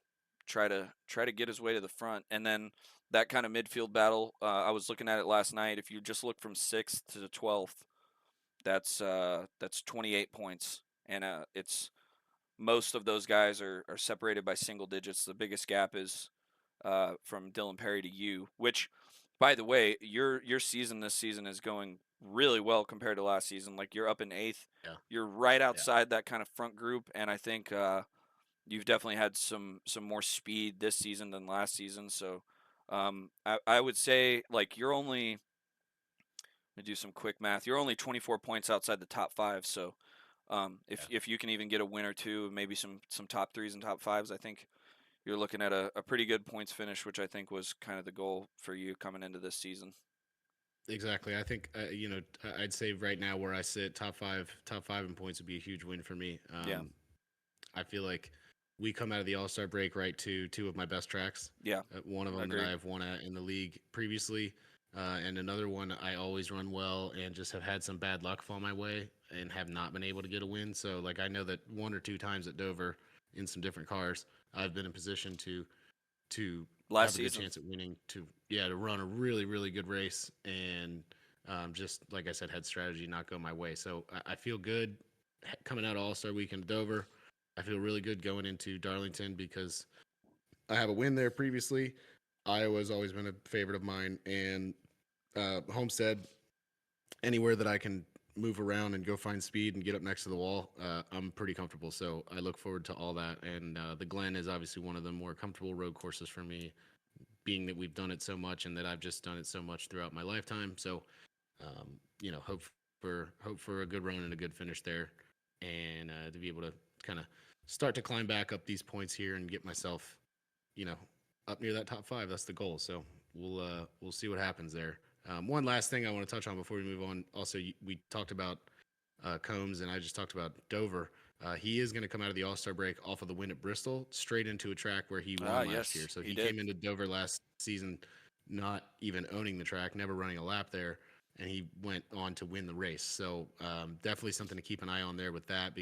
try to get his way to the front. And then that kind of midfield battle, I was looking at it last night. If you just look from 6th to 12th, that's 28 points, and it's most of those guys are separated by single digits. The biggest gap is from Dylan Perry to you, which, by the way, your season this season is going really well compared to last season. Like you're up in 8th, yeah, you're right yeah, outside that kind of front group, and I think you've definitely had some more speed this season than last season. So I would say like you're only to do some quick math. You're only 24 points outside the top 5. So yeah. if you can even get a win or two, maybe some top 3s and top 5s, I think you're looking at a pretty good points finish, which I think was kind of the goal for you coming into this season. Exactly. I think I'd say right now where I sit, top five in points would be a huge win for me. Yeah, I feel like we come out of the All Star break right to 2 of my best tracks. yeah, One of them that agreed. I have won at in the league previously, and another one I always run well and just have had some bad luck fall my way and have not been able to get a win. So like I know that 1 or 2 times at Dover in some different cars, I've been in position to Last have a good season, chance at winning, to run a really good race and Just like I said, had strategy not go my way. So I feel good coming out of All Star Weekend at Dover. I feel really good going into Darlington because I have a win there previously. Iowa's always been a favorite of mine, and Homestead, anywhere that I can move around and go find speed and get up next to the wall, I'm pretty comfortable. So I look forward to all that. And the Glen is obviously one of the more comfortable road courses for me, being that we've done it so much and that I've just done it so much throughout my lifetime. So, hope for a good run and a good finish there, and to be able to kind of start to climb back up these points here and get myself, you know, up near that top five. That's the goal. So we'll see what happens there. One last thing I want to touch on before we move on. Also, we talked about Combs, and I just talked about Dover. He is going to come out of the All Star break off of the win at Bristol, straight into a track where he won last year. So he came into Dover last season, not even owning the track, never running a lap there, and he went on to win the race. So definitely something to keep an eye on there with that.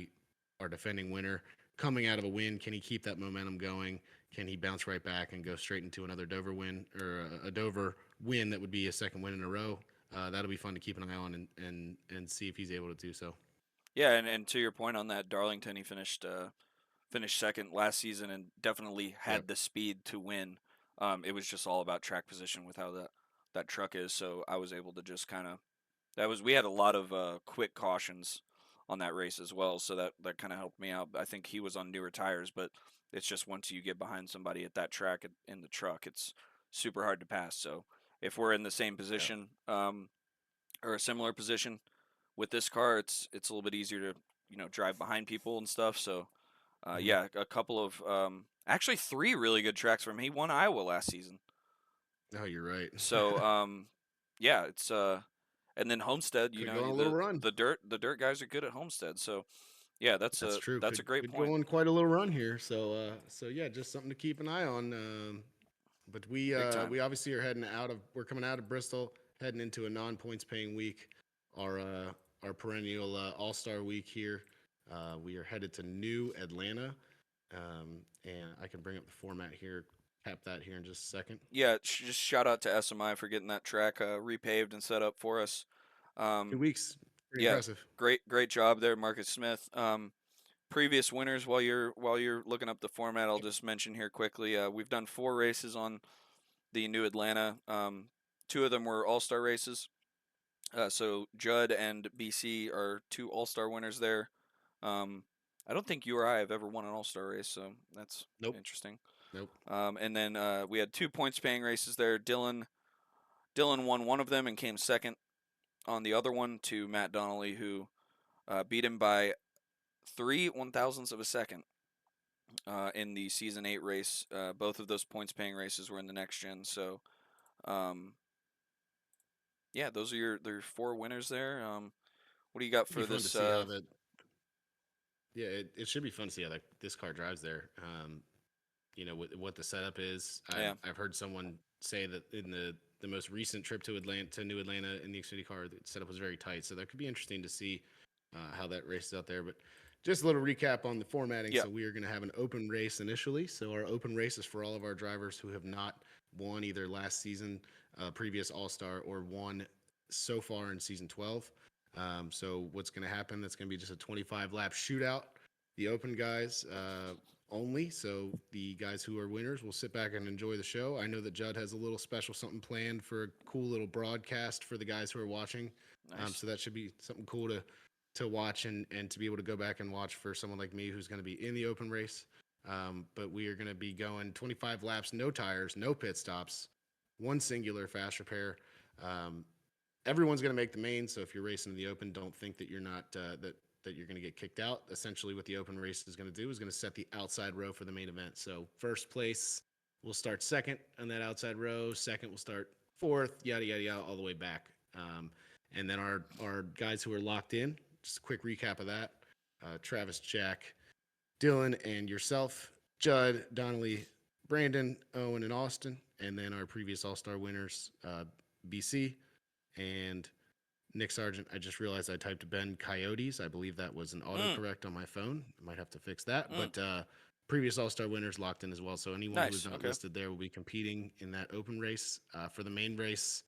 Our defending winner coming out of a win, can he keep that momentum going? Can he bounce right back and go straight into another Dover win, or a Dover win that would be a second win in a row? That'll be fun to keep an eye on and see if he's able to do so. Yeah, and to your point on that, Darlington, he finished second last season and definitely Yep. had the speed to win. It was just all about track position with how that truck is. So I was able to just kind of we had a lot of quick cautions on that race as well. So that kind of helped me out. I think he was on newer tires, but it's just once you get behind somebody at that track in the truck, it's super hard to pass. So if we're in the same Yeah. position or a similar position with this car, it's a little bit easier to drive behind people and stuff. So Mhm. yeah, a couple of actually three really good tracks from him. He won Iowa last season. Oh, you're right. So yeah, it's and then Homestead, Could go on a little run. the dirt guys are good at Homestead. So yeah, That's true. that's a great Could go point. on quite a little run here. So yeah, just something to keep an eye on. But Big time. we obviously are heading out of we're coming out of Bristol, heading into a non-points paying week. Our perennial All Star week here. We are headed to New Atlanta, and I can bring up the format here, cap that here in just a second. Yeah, just shout out to SMI for getting that track repaved and set up for us. 2 weeks, pretty Yeah, impressive. great job there, Marcus Smith. Previous winners, while you're looking up the format, I'll just mention here quickly. We've done 4 races on the New Atlanta. Two of them were All Star races. So Judd and BC are two All Star winners there. I don't think you or I have ever won an All Star race, so that's Nope, interesting. nope. And then we had 2 points paying races there. Dylan won one of them and came second on the other one to Matt Donnelly, who beat him by 3/1000ths of a second in the season 8 race. Both of those points paying races were in the next gen. So um, yeah, those are your 4 winners there. What do you got It'd be for fun to this? see how that. Yeah, it should be fun to see how this car drives there. What the setup is. Yeah, I've heard someone say that in the most recent trip to New Atlanta in the Xfinity car, the setup was very tight. So that could be interesting to see how that races out there. But just a little recap on the formatting. yeah, So we are going to have an open race initially. So our open race is for all of our drivers who have not won either last season, previous All Star, or won so far in season 12. So what's going to happen? That's going to be just a 25 lap shootout. The open guys only. So the guys who are winners will sit back and enjoy the show. I know that Judd has a little special something planned for a cool little broadcast for the guys who are watching. nice. So that should be something cool to watch and to be able to go back and watch for someone like me who's going to be in the open race. But we are going to be going 25 laps, no tires, no pit stops, one singular fast repair. Everyone's going to make the main. So if you're racing in the open, don't think that you're not that you're going to get kicked out. Essentially, what the open race is going to do is going to set the outside row for the main event. So first place will start second on that outside row. Second will start fourth. Yada yada yada, all the way back. And then our guys who are locked in. Just a quick recap of that: Travis, Jack, Dylan, and yourself, Judd, Donnelly, Brandon, Owen, and Austin. And then our previous All Star winners, BC and Nick Sargent. I just realized I typed Ben Coyotes. I believe that was an Mm, autocorrect on my phone. I might have to fix that. mm, But previous All Star winners locked in as well. So anyone who is nice. not Okay. listed there will be competing in that open race. For the main race,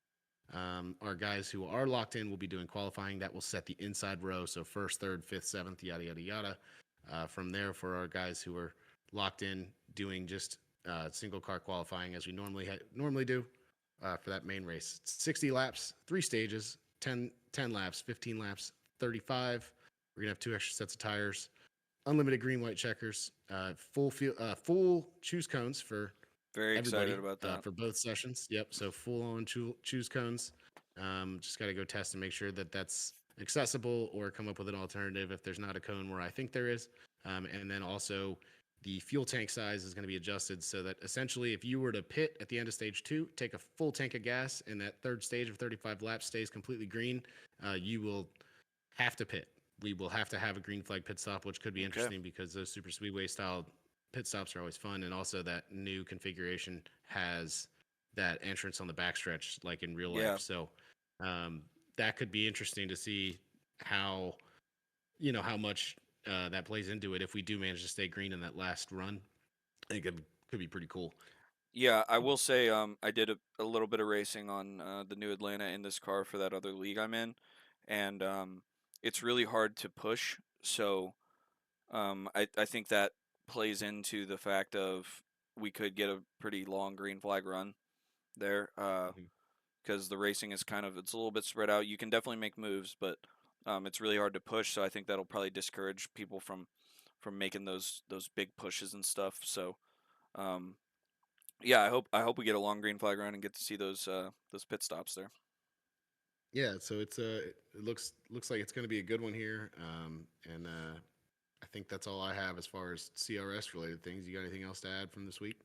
Our guys who are locked in will be doing qualifying. That will set the inside row. So first, third, fifth, seventh, yada, yada, yada. From there, for our guys who are locked in, doing just single car qualifying as we normally do for that main race. It's 60 laps, 3 stages, 10 laps, 15 laps, 35. We're going to have 2 extra sets of tires, unlimited green, white checkers, full choose cones for Very excited everybody about that. for both sessions. Yep. So full on choose cones. Just got to go test and make sure that that's accessible or come up with an alternative if there's not a cone where I think there is. And then also the fuel tank size is going to be adjusted so that essentially if you were to pit at the end of stage 2, take a full tank of gas and that third stage of 35 laps stays completely green, you will have to pit. We will have to have a green flag pit stop, which could be interesting because those super speedway style pit stops are always fun, and also that new configuration has that entrance on the backstretch like in real life. So that could be interesting to see how how much that plays into it if we do manage to stay green in that last run. I think it could be pretty cool. Yeah, I will say I did a little bit of racing on the new Atlanta in this car for that other league I'm in, and it's really hard to push. So I think that plays into the fact of we could get a pretty long green flag run there because the racing is it's a little bit spread out. You can definitely make moves, but it's really hard to push. So I think that'll probably discourage people from making those big pushes and stuff. So yeah, I hope we get a long green flag run and get to see those pit stops there. Yeah, so it looks like it's going to be a good one here, and I think that's all I have as far as CRS related things. You got anything else to add from this week?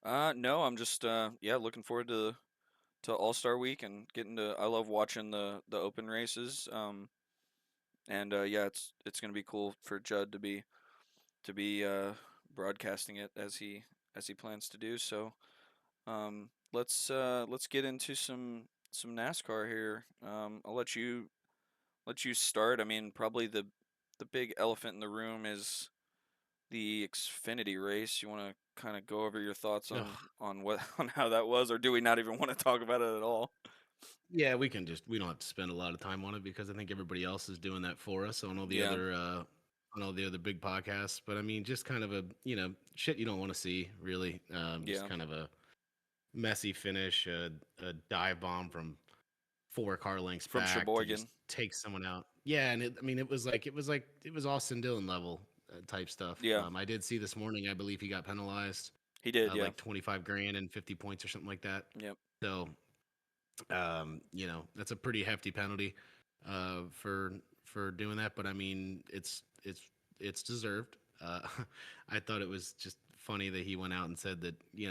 No, I'm just looking forward to All Star Week and getting to. I love watching the open races. And yeah, it's gonna be cool for Judd to be broadcasting it as he plans to do. So let's get into some NASCAR here. I'll let you start. I mean, probably the big elephant in the room is the Xfinity race. You want to kind of go over your thoughts Ugh. on what on how that was, or do we not even want to talk about it at all? Yeah, we don't have to spend a lot of time on it because I think everybody else is doing that for us on all the Yeah, other big podcasts. But I mean, just kind of a shit you don't want to see really. Just yeah, kind of a messy finish, a dive bomb from 4 car lengths from back to just Sheboygan. take someone out. Yeah, and it was Austin Dillon level type stuff. Yeah, I did see this morning. I believe he got penalized he did. Yeah, like 25 grand and 50 points or something like that. yep, So that's a pretty hefty penalty for doing that. But I mean, it's deserved. I thought it was just funny that he went out and said that you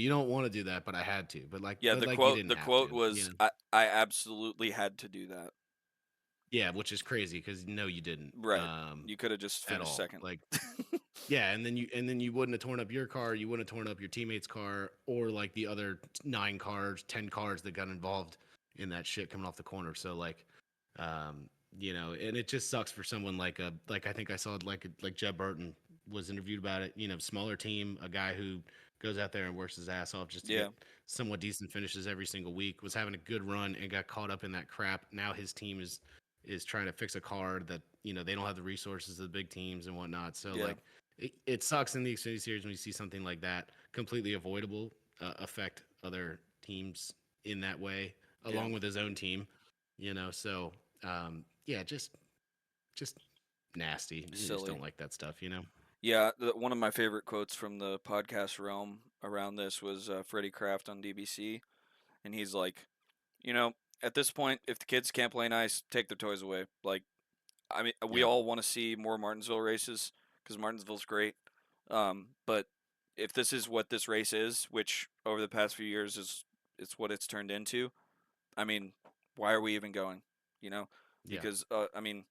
don't want to do that, but I had to. yeah. But like you didn't The have quote to. was, I absolutely had to do that." Yeah, which is crazy because no, you didn't. Right. You could have just At finished all. second. Like yeah, and then you wouldn't have torn up your car, you wouldn't have torn up your teammate's car, or like the other 9 cars, 10 cars that got involved in that shit coming off the corner. So like, and it just sucks for someone like I think I saw like Jeb Burton was interviewed about it. Smaller team, a guy who goes out there and works his ass off just to Yeah, get somewhat decent finishes every single week, was having a good run and got caught up in that crap. Now his team is trying to fix a car that they don't have the resources of the big teams and whatnot. So yeah, like it sucks in the Xfinity series when you see something like that completely avoidable affect other teams in that way yeah. along with his own team. So yeah, just nasty. You just Silly. don't like that stuff. Yeah, one of my favorite quotes from the podcast realm around this was Freddie Kraft on DBC, and he's like, you know, at this point, if the kids can't play nice, take their toys away. Like, I mean, we Yeah, all want to see more Martinsville races because Martinsville's great. But if this is what this race is, which over the past few years is it's what it's turned into, I mean, why are we even going? You know, yeah, because I mean,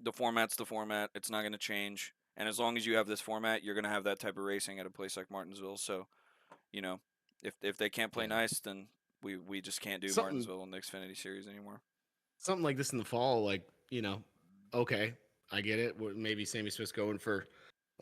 the format's the format. It's not going to change. And as long as you have this format, you're going to have that type of racing at a place like Martinsville. So, you know, if they can't play yeah. nice, then we just can't do Something Martinsville in the Xfinity Series anymore. something like this in the fall, like okay, I get it. Maybe Sammy Smith's going for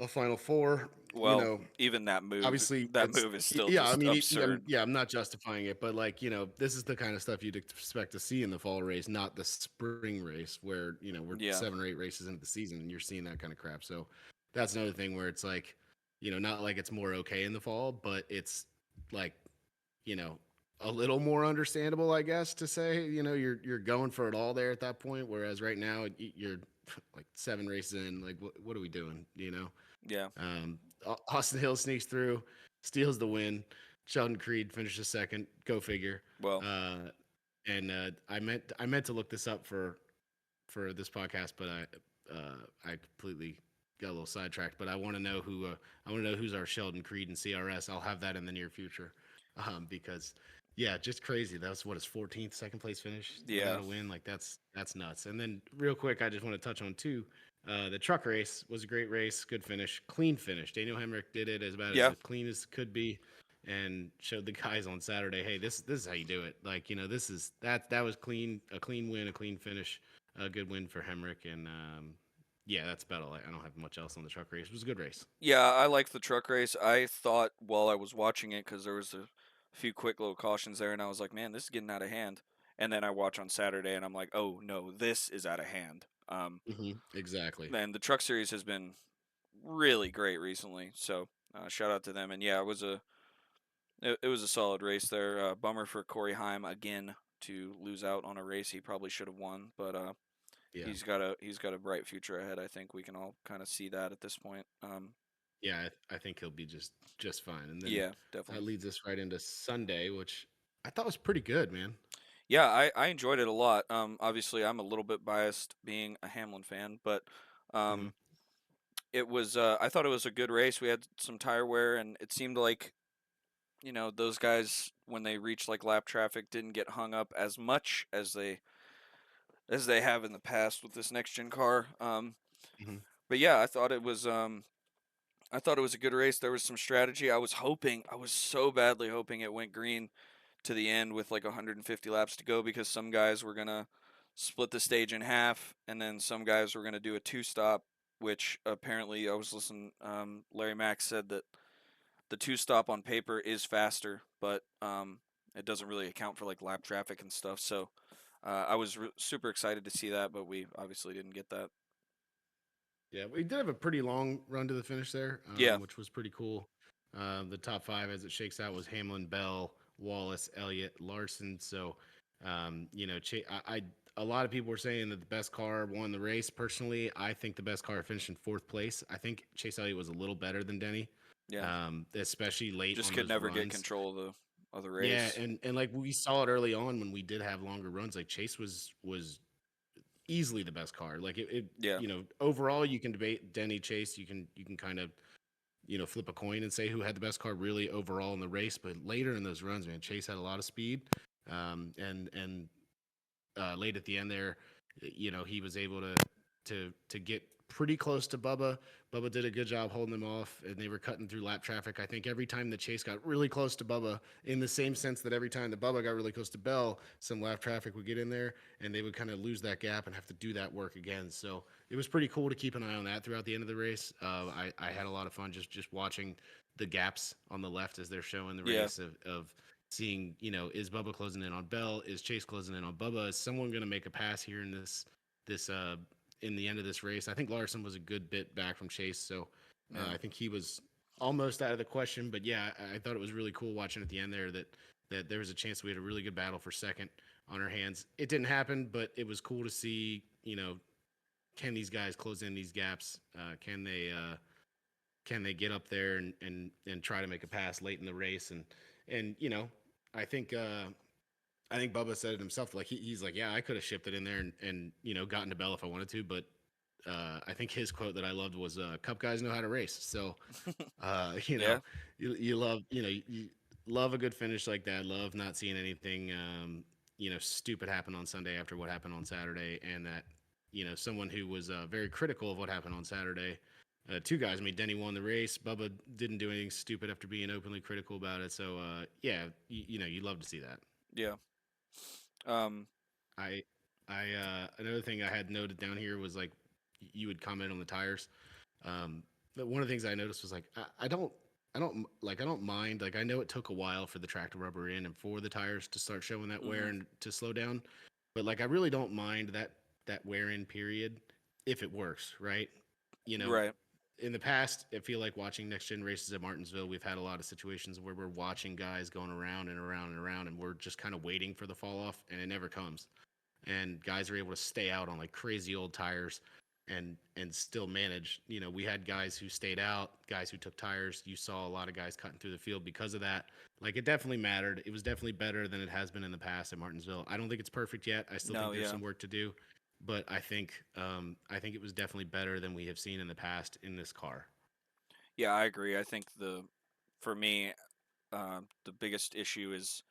a Final Four. Well, even that move, Obviously, that move is still yeah. I just mean, absurd. I'm not justifying it, but like this is the kind of stuff you'd expect to see in the fall race, not the spring race where we're Yeah, 7 or 8 races into the season and you're seeing that kind of crap. So that's another thing where it's like, not like it's more okay in the fall, but it's like, you know, a little more understandable, I guess, to say, you're going for it all there at that point. Whereas right now you're like 7 races in, like what are we doing? yeah. Austin Hill sneaks through, steals the win. Sheldon Creed finishes second. Go figure. Well, And I meant to look this up for this podcast, but I completely got a little sidetracked. But I want to know who's our Sheldon Creed and CRS. I'll have that in the near future, because yeah, just crazy. That was what his 14th second place finish yeah, without a win. Like that's nuts. And then real quick, I just want to touch on too. The truck race was a great race, good finish, clean finish. Daniel Hemrick did it as about as yeah, clean as could be, and showed the guys on Saturday, hey, this is how you do it. Like this is that was clean, a clean win, a clean finish, a good win for Hemrick, and yeah, that's about all. I don't have much else on the truck race. It was a good race. yeah. I like the truck race. I thought while I was watching it, because there was a few quick little cautions there, and I was like, man, this is getting out of hand. And then I watch on Saturday, and I'm like, oh no, this is out of hand. Exactly. And the truck series has been really great recently. So shout out to them. And yeah, it was a solid race there. Bummer for Corey Heim again to lose out on a race he probably should have won, but Yeah. he's got a bright future ahead. I think we can all kind of see that at this point. Yeah, I think he'll be just fine. And then Yeah, that definitely. leads us right into Sunday, which I thought was pretty good, man. Yeah, I enjoyed it a lot. Obviously I'm a little bit biased being a Hamlin fan, but hmm um, it was I thought it was a good race. We had some tire wear, and it seemed like those guys when they reached like lap traffic didn't get hung up as much as they have in the past with this next gen car. hmm But yeah, I thought it was a good race. There was some strategy. I was so badly hoping it went green to the end with like 150 laps to go, because some guys were gonna split the stage in half, and then some guys were gonna do a two stop, which apparently I was listening. Larry Mack said that the two stop on paper is faster, but it doesn't really account for like lap traffic and stuff. So I was super excited to see that, but we obviously didn't get that. Yeah, we did have a pretty long run to the finish there, Yeah, which was pretty cool. The top 5, as it shakes out, was Hamlin, Bell, Wallace, Elliott, Larson. So, a lot of people were saying that the best car won the race. Personally, I think the best car finished in 4th place. I think Chase Elliott was a little better than Denny, yeah. especially late Just on could those never get runs. control of the Yeah, race. and like we saw it early on when we did have longer runs. Like Chase was easily the best car. Like Yeah, overall you can debate Denny, Chase. You can kind of flip a coin and say who had the best car really overall in the race. But later in those runs, man, Chase had a lot of speed, and late at the end there, he was able to get pretty close to Bubba. Bubba did a good job holding them off, and they were cutting through lap traffic. I think every time the Chase got really close to Bubba, in the same sense that every time the Bubba got really close to Bell, some lap traffic would get in there, and they would kind of lose that gap and have to do that work again. So it was pretty cool to keep an eye on that throughout the end of the race. I had a lot of fun just watching the gaps on the left as they're showing the yeah, race of seeing, is Bubba closing in on Bell? Is Chase closing in on Bubba? Is someone going to make a pass here in this in the end of this race? I think Larson was a good bit back from Chase, so yeah, I think he was almost out of the question. But yeah, I thought it was really cool watching at the end there that there was a chance we had a really good battle for second on our hands. It didn't happen, but it was cool to see. Can these guys close in these gaps? Can they get up there and try to make a pass late in the race? And I think I think Bubba said it himself. Like he's like, yeah, I could have shipped it in there and gotten to Bell if I wanted to, but I think his quote that I loved was, "Cup guys know how to race." So yeah, you love you love a good finish like that. Love not seeing anything stupid happen on Sunday after what happened on Saturday, and that someone who was very critical of what happened on Saturday. 2 guys. I mean, Denny won the race. Bubba didn't do anything stupid after being openly critical about it. So yeah, you love to see that. yeah. Um, I another thing I had noted down here was like you would comment on the tires. one of the things I noticed was like I don't mind. Like I know it took a while for the track to rubber in and for the tires to start showing that wear Hmm. and to slow down, but like I really don't mind that wear in period if it works, right? You know, Right. in the past, I feel like watching next gen races at Martinsville, we've had a lot of situations where we're watching guys going around and around and around, and we're just kind of waiting for the fall off, and it never comes. And guys are able to stay out on like crazy old tires and still manage. You know, we had guys who stayed out, guys who took tires. You saw a lot of guys cutting through the field because of that. Like it definitely mattered. It was definitely better than it has been in the past at Martinsville. I don't think it's perfect yet. I still No, think there's yeah. some work to do, but I think it was definitely better than we have seen in the past in this car. Yeah, I agree. I think for me, the biggest issue is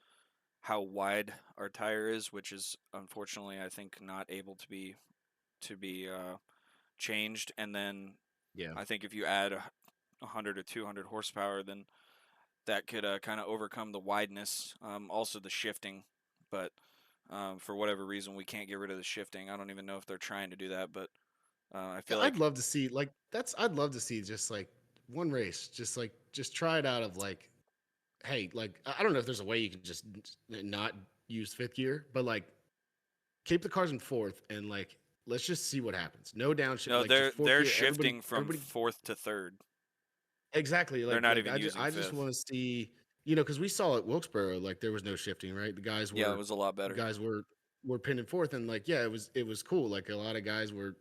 how wide our tire is, which is unfortunately, I think, not able to be changed. And then Yeah. I think if you add 100 or 200 horsepower, then that could kind of overcome the wideness. Also the shifting, but for whatever reason, we can't get rid of the shifting. I don't even know if they're trying to do that, but I Yeah, feel I'd like love to see like that's I'd love to see just like one race, just try it out of like, hey, like I don't know if there's a way you can just not use fifth gear, but like keep the cars in fourth and like let's just see what happens. No downshift, no, like just fourth they're gear. shifting from Everybody, fourth to third. exactly. They're not even using I just fifth. want to see, you know, because we saw at Wilkesboro like there was no shifting, right? Yeah, it was a lot better. Guys were pinning fourth, and like yeah, it was cool. Like a lot of guys were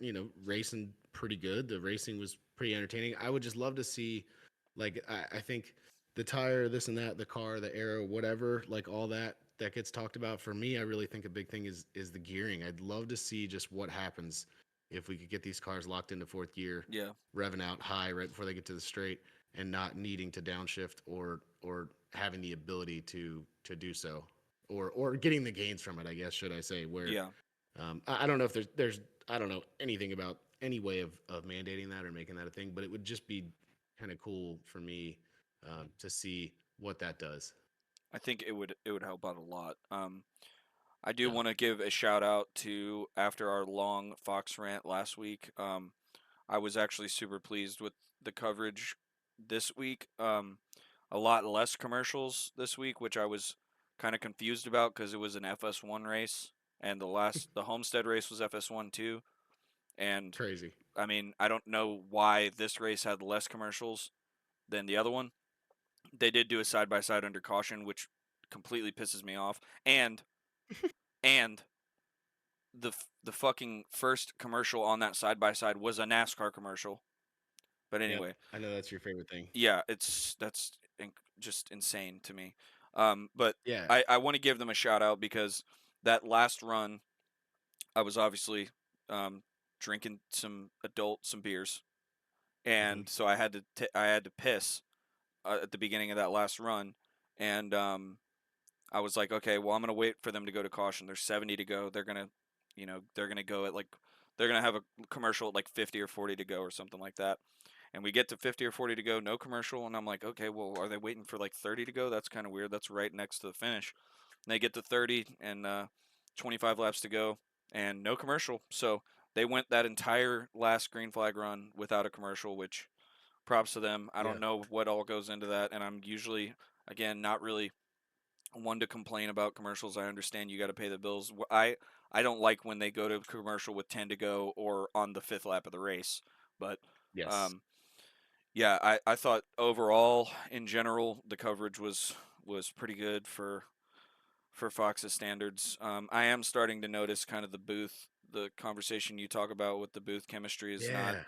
racing pretty good. The racing was pretty entertaining. I would just love to see, like I think the tire, this and that, the car, the aero, whatever, like all that gets talked about. For me, I really think a big thing is the gearing. I'd love to see just what happens if we could get these cars locked into fourth gear, Yeah, revving out high right before they get to the straight, and not needing to downshift or having the ability to do so, or getting the gains from it, I guess, should I say, where yeah. I don't know if there's I don't know anything about any way of mandating that or making that a thing, but it would just be kind of cool for me to see what that does. I think it would help out a lot. I do Yeah. want to give a shout out to after our long Fox rant last week. I was actually super pleased with the coverage this week. A lot less commercials this week, which I was kind of confused about because it was an FS1 race, and the Homestead race was FS1 too. And Crazy. I mean, I don't know why this race had less commercials than the other one. They did do a side by side under caution, which completely pisses me off. And the fucking first commercial on that side by side was a NASCAR commercial. But Yep. anyway, I know that's your favorite thing. yeah, just insane to me. But Yeah. I want to give them a shout out because that last run, I was obviously um, drinking some beers, Hmm. and so I had to piss at the beginning of that last run, and I was like, okay, well, I'm gonna wait for them to go to caution. There's 70 to go. They're gonna go at like, they're gonna have a commercial at like 50 or 40 to go or something like that. And we get to 50 or 40 to go, no commercial, and I'm like, okay, well, are they waiting for like 30 to go? That's kind of weird. That's right next to the finish. And they get to 30 and 25 laps to go, and no commercial. So they went that entire last green flag run without a commercial, which props to them. I Yeah. don't know what all goes into that, and I'm usually, again, not really one to complain about commercials. I understand you got to pay the bills. I don't like when they go to commercial with 10 to go or on the fifth lap of the race. But Yes. um, yeah, I thought overall, in general, the coverage was pretty good for Fox's standards. I am starting to notice kind of the conversation you talk about with the booth chemistry Yeah.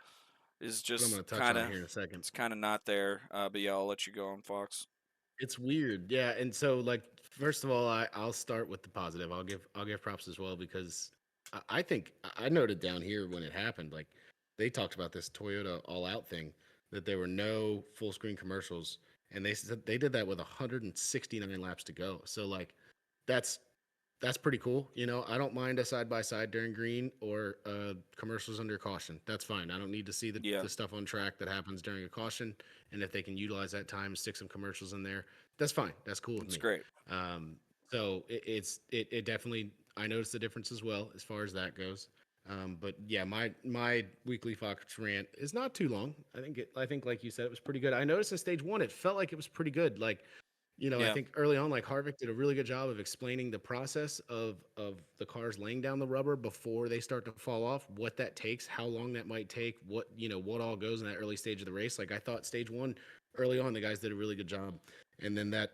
is What I'm just going to touch on here in a second. it's kind of not there. But yeah, I'll let you go on Fox. It's weird, yeah. And so, like, first of all, I'll start with the positive. I'll give props as well because I think I noted down here when it happened, like they talked about this Toyota All Out thing that there were no full screen commercials, and they said they did that with 169 laps to go. So like, that's that's pretty cool. You know, I don't mind a side by side during green or commercials under caution. That's fine. I don't need to see Yeah, the stuff on track that happens during a caution. And if they can utilize that time, stick some commercials in there, that's fine. That's cool with it's me. great. So it definitely, I noticed the difference as well as far as that goes. But yeah, my weekly Fox rant is not too long. I think like you said, it was pretty good. I noticed in stage one, it felt like it was pretty good. Like, I Yeah. think early on, like Harvick did a really good job of explaining the process of the cars laying down the rubber before they start to fall off, what that takes, how long that might take, what all goes in that early stage of the race. Like I thought stage one early on, the guys did a really good job, and then that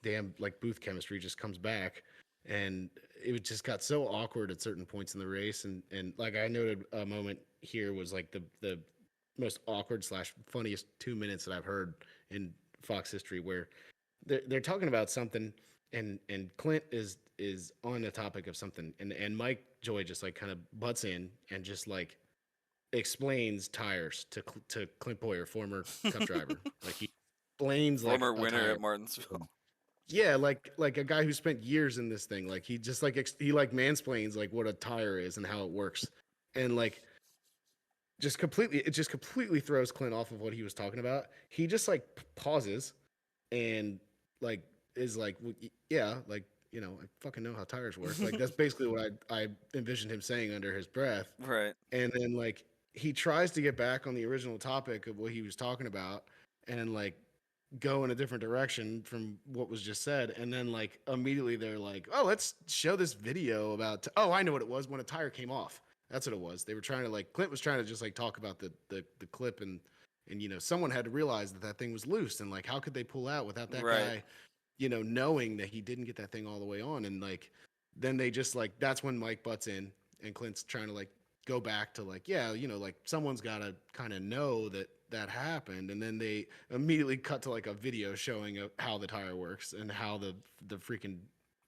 damn like booth chemistry just comes back, and it just got so awkward at certain points in the race, and like I noted, a moment here was like the most awkward slash funniest 2 minutes that I've heard in Fox history, where they're talking about something, and Clint is on the topic of something, and Mike Joy just like kind of butts in and just like explains tires to Clint Boyer, former Cup driver. Like he explains like Former a winner tire. at Martinsville. Yeah, like a guy who spent years in this thing. Like he just like he like mansplains like what a tire is and how it works, and like it just completely throws Clint off of what he was talking about. He just like pauses and like is like, yeah, like I fucking know how tires work. Like that's basically what I envisioned him saying under his breath. Right. And then like he tries to get back on the original topic of what he was talking about, and like go in a different direction from what was just said, and then like immediately they're like, oh, let's show this video about oh, I know what it was, when a tire came off. That's what it was. They were trying to like Clint was trying to just like talk about the clip, and someone had to realize that that thing was loose, and like how could they pull out without that Right. guy knowing that he didn't get that thing all the way on. And like then they just like that's when Mike butts in, and Clint's trying to like go back to like, yeah, like someone's got to kind of know that that happened. And then they immediately cut to like a video showing how the tire works and how the freaking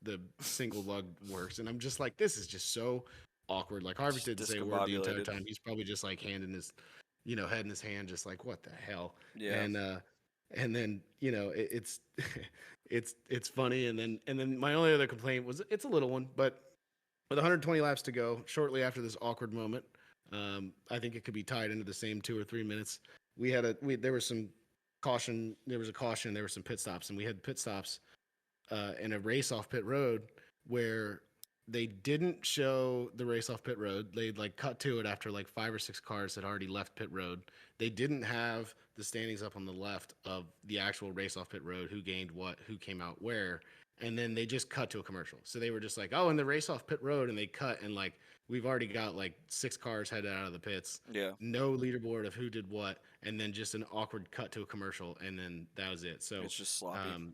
the single lug works. And I'm just like, this is just so awkward. Like Harvick Just didn't say a word the entire discombobulated. time. He's probably just like handing his head in his hand, just like, what the hell. Yeah. And then it's it's funny. And then my only other complaint was, it's a little one, but with 120 laps to go, shortly after this awkward moment, I think it could be tied into the same 2 or 3 minutes. There was some caution. There was a caution. There were some pit stops, and we had pit stops in a race off pit road where they didn't show the race off pit road. They like cut to it after like 5 or 6 cars had already left pit road. They didn't have the standings up on the left of the actual race off pit road, who gained what, who came out where, and then they just cut to a commercial. So they were just like, oh, in the race off pit road, and they cut, and like we've already got like 6 cars headed out of the pits. Yeah. No leaderboard of who did what, and then just an awkward cut to a commercial, and then that was it. So It's just sloppy.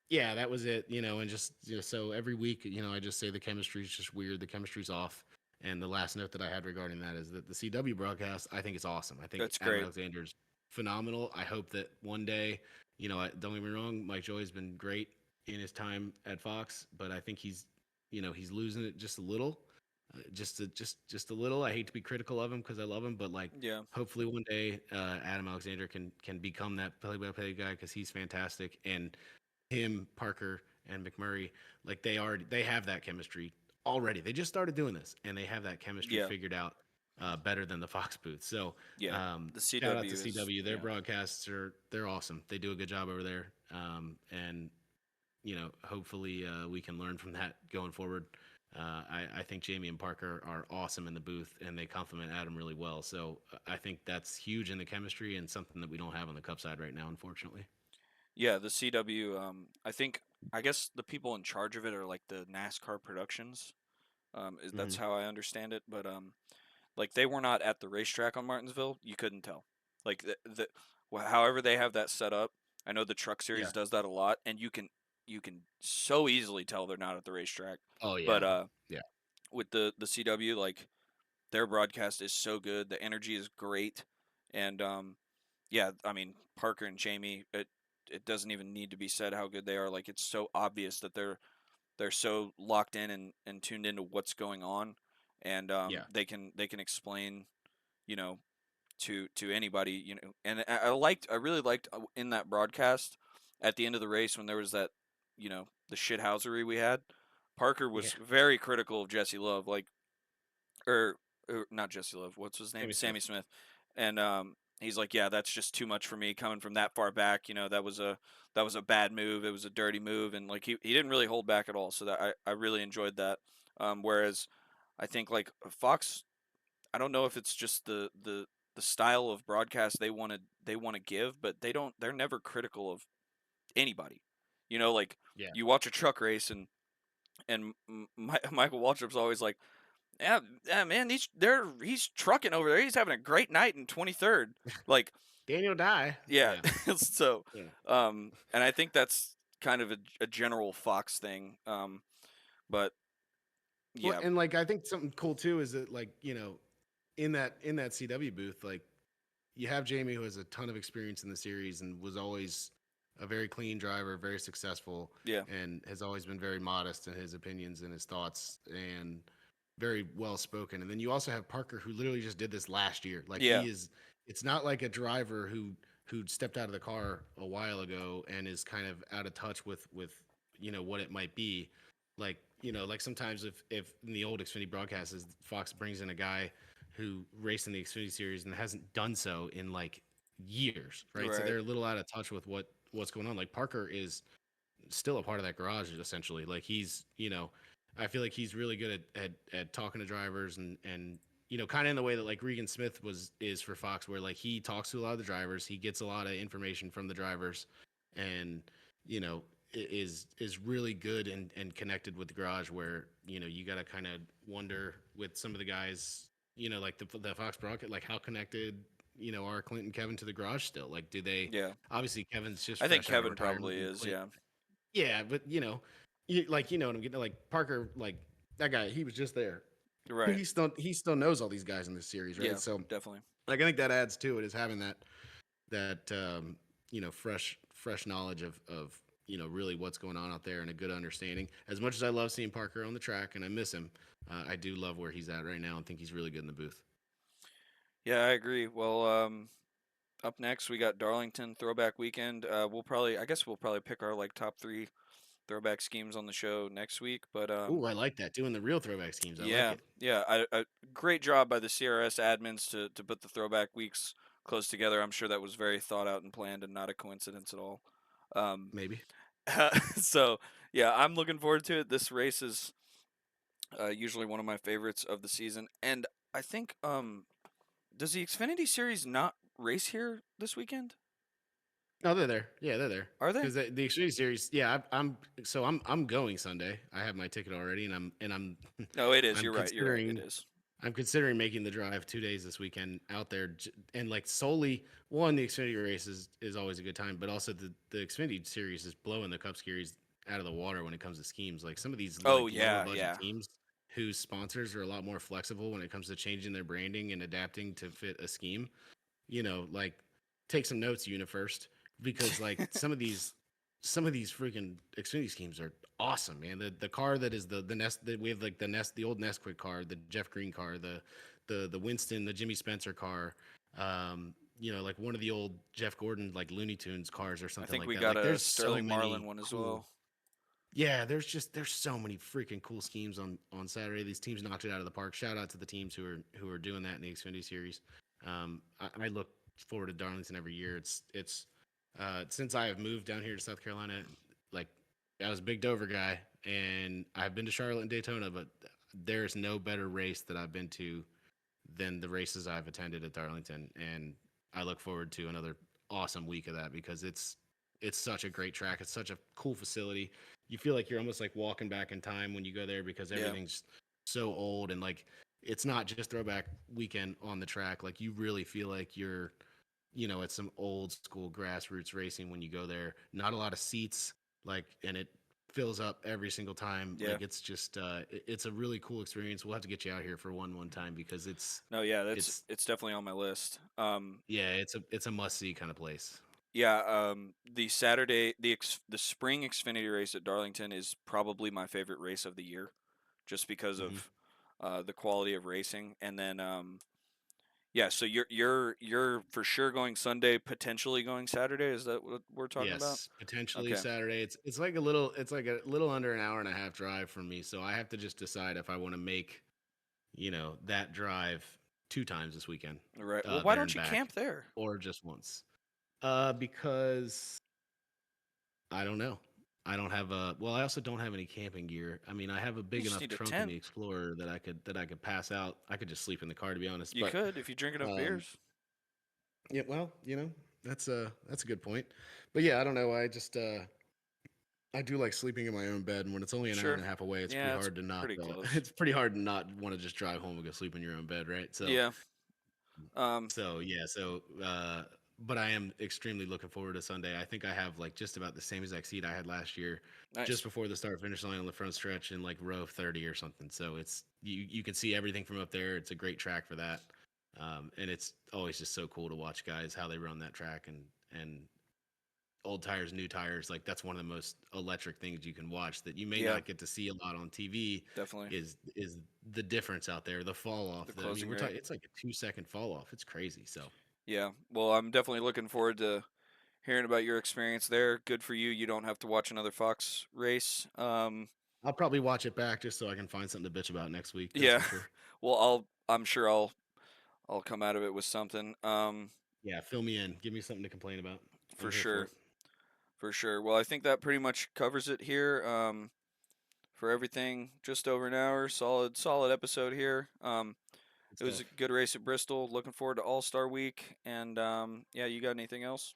yeah, that was it, and just so every week, I just say the chemistry's just weird, the chemistry's off. And the last note that I had regarding that is that the CW broadcast, I think it's awesome. I think That's Adam great. Alexander's phenomenal. I hope that one day, don't get me wrong, Mike Joy has been great in his time at Fox, but I think he's losing it just a little, just a little. I hate to be critical of him because I love him, but like, Yeah. hopefully one day Adam Alexander can become that play-by-play guy, because he's fantastic. And him, Parker, and McMurray, like they have that chemistry already. They just started doing this, and they have that chemistry Yeah. figured out better than the Fox booth. So Yeah. The shout out CW to is, CW. Their yeah. broadcasts they're awesome. They do a good job over there. And hopefully we can learn from that going forward. I think Jamie and Parker are awesome in the booth, and they complement Adam really well. So I think that's huge in the chemistry, and something that we don't have on the Cup side right now, unfortunately. Yeah, the CW. I guess the people in charge of it are like the NASCAR productions. That's how I understand it. But like they were not at the racetrack on Martinsville. You couldn't tell. Like however they have that set up. I know the Truck Series Yeah. does that a lot, and you can so easily tell they're not at the racetrack. Oh yeah. But Yeah. with the CW, like their broadcast is so good. The energy is great, and yeah, I mean Parker and Jamie. It doesn't even need to be said how good they are. Like it's so obvious that they're so locked in and tuned into what's going on, and Yeah. they can explain, you know, to anybody, you know. And I really liked in that broadcast at the end of the race when there was that, you know, the shithousery we had. Parker was Yeah. very critical of Jesse Love, like, or not Jesse Love. What's his name? Sammy Sammy Smith. And he's like, yeah, that's just too much for me coming from that far back. You know, that was a bad move. It was a dirty move, and like he didn't really hold back at all. So that I really enjoyed that. Whereas I think like Fox, I don't know if it's just the style of broadcast they want to give, but they're never critical of anybody. You know, like Yeah. you watch a truck race and Michael Waltrip's always like, yeah, yeah, man, he's trucking over there. He's having a great night in 23rd. Like, Daniel Dye. yeah. Yeah. So, Yeah. and I think that's kind of a general Fox thing. But Well, yeah, and like I think something cool too is that like, you know, in that CW booth, like you have Jamie who has a ton of experience in the series and was always a very clean driver, very successful, yeah, and has always been very modest in his opinions and his thoughts and very well spoken. And then you also have Parker who literally just did this last year. Like yeah, it's not like a driver who stepped out of the car a while ago and is kind of out of touch with you know what it might be. Like, you know, like sometimes if in the old Xfinity broadcasts, Fox brings in a guy who raced in the Xfinity series and hasn't done so in like years, right? So right, they're a little out of touch with what's going on. Like Parker is still a part of that garage essentially. Like he's, you know, I feel like he's really good at talking to drivers and you know, kind of in the way that like Regan Smith is for Fox, where like he talks to a lot of the drivers, he gets a lot of information from the drivers, and you know is really good and connected with the garage. Where you know you got to kind of wonder with some of the guys, you know, like the Fox broadcast, like how connected you know are Clint and Kevin to the garage still? Like, do they? yeah. Obviously, Kevin's just I think fresh out of Kevin retirement. probably And is. Clint, Yeah, yeah, but you know, like you know what I'm getting. Like Parker, like that guy, he was just there. right. He still knows all these guys in this series, right? Yeah, So definitely. like I think that adds to it is having that you know fresh knowledge of you know really what's going on out there and a good understanding. As much as I love seeing Parker on the track and I miss him, I do love where he's at right now and think he's really good in the booth. Yeah, I agree. Well, up next we got Darlington Throwback Weekend. I guess we'll probably pick our like top three throwback schemes on the show next week. But Ooh, I like that doing the real throwback schemes. I like yeah, it. yeah, great job by the CRS admins to put the throwback weeks close together. I'm sure that was very thought out and planned and not a coincidence at all. Um, Maybe. so yeah, I'm looking forward to it. This race is usually one of my favorites of the season, and I think does the Xfinity Series not race here this weekend? No, they're there. Yeah, they're there. Are they? Because the Xfinity Series, yeah, I'm going Sunday. I have my ticket already, and I'm No, it is. I'm You're right. You're right. It considering is. I'm considering making the drive 2 days this weekend out there, and like solely one the Xfinity race is always a good time, but also the Xfinity Series is blowing the Cup Series out of the water when it comes to schemes. Like some of these Oh like lower yeah, budget yeah. teams whose sponsors are a lot more flexible when it comes to changing their branding and adapting to fit a scheme. You know, like take some notes, UniFirst, because like some of these freaking Xfinity schemes are awesome, man. The car that is the Nest that we have like the old Nesquik car, the Jeff Green car, the Winston, the Jimmy Spencer car, you know, like one of the old Jeff Gordon like Looney Tunes cars or I something think like we that. got Like a there's so Sterling Marlin many one as cool. well. Yeah, there's so many freaking cool schemes on Saturday. These teams knocked it out of the park. Shout out to the teams who are doing that in the Xfinity series. I look forward to Darlington every year. It's since I have moved down here to South Carolina, like I was a big Dover guy, and I've been to Charlotte and Daytona, but there's no better race that I've been to than the races I've attended at Darlington, and I look forward to another awesome week of that because it's such a great track. It's such a cool facility. You feel like you're almost like walking back in time when you go there because Yeah. everything's so old and like it's not just throwback weekend on the track. Like you really feel like you're, you know, at some old school grassroots racing when you go there. Not a lot of seats, like, and it fills up every single time. Yeah. Like it's just, it's a really cool experience. We'll have to get you out here for one time because No, yeah, it's, it's definitely on my list. yeah, it's a must see kind of place. Yeah, the Saturday the spring Xfinity race at Darlington is probably my favorite race of the year, just because Hmm. of the quality of racing. And then yeah, so you're for sure going Sunday, potentially going Saturday. Is that what we're talking about? Yes, potentially Okay. Saturday. It's like a little under an hour and a half drive from me, so I have to just decide if I want to make, you know, that drive 2 times this weekend, All right. Well, why there don't and you back, camp there? or just once. Because I don't know. I don't have I also don't have any camping gear. I mean, I have a big just enough need a trunk in tent. the Explorer that I could pass out. I could just sleep in the car, to be honest. You But could if you drink enough um, beers. yeah, well, that's a good point. But yeah, I don't know. I do like sleeping in my own bed, and when it's only an hour Sure. and a half away, it's Yeah, pretty it's hard to not. pretty close. It's pretty hard to not want to just drive home and go sleep in your own bed, right? So, Yeah. Um, so yeah, so but I am extremely looking forward to Sunday. I think I have like just about the same exact seat I had last year, nice. just before the start finish line on the front stretch in like row 30 or something. So it's you can see everything from up there. It's a great track for that, and it's always just so cool to watch guys how they run that track and old tires, new tires. Like that's one of the most electric things you can watch that you may Yeah. not get to see a lot on TV. Definitely. Is the difference out there, the fall off. The I mean, closing we're rate. talking it's like a 2 second fall off. It's crazy. So Yeah. Well, I'm definitely looking forward to hearing about your experience there. Good for you. You don't have to watch another Fox race. I'll probably watch it back just so I can find something to bitch about next week. That's Yeah. for sure. Well, I'm sure I'll come out of it with something. Yeah, fill me in. Give me something to complain about. I'm For here sure. it. For sure. Well, I think that pretty much covers it here. For everything, just over an hour. Solid episode here. It was a Stuff. good race at Bristol. Looking forward to All-Star Week. And yeah, you got anything else?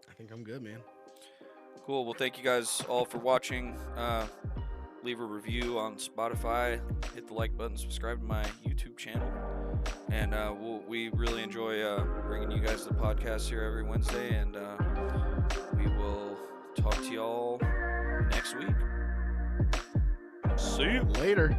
I think I'm good, man. Cool. Well, thank you guys all for watching. Leave a review on Spotify. Hit the like button. Subscribe to my YouTube channel. And we really enjoy bringing you guys the podcast here every Wednesday. And we will talk to y'all next week. See you. Later.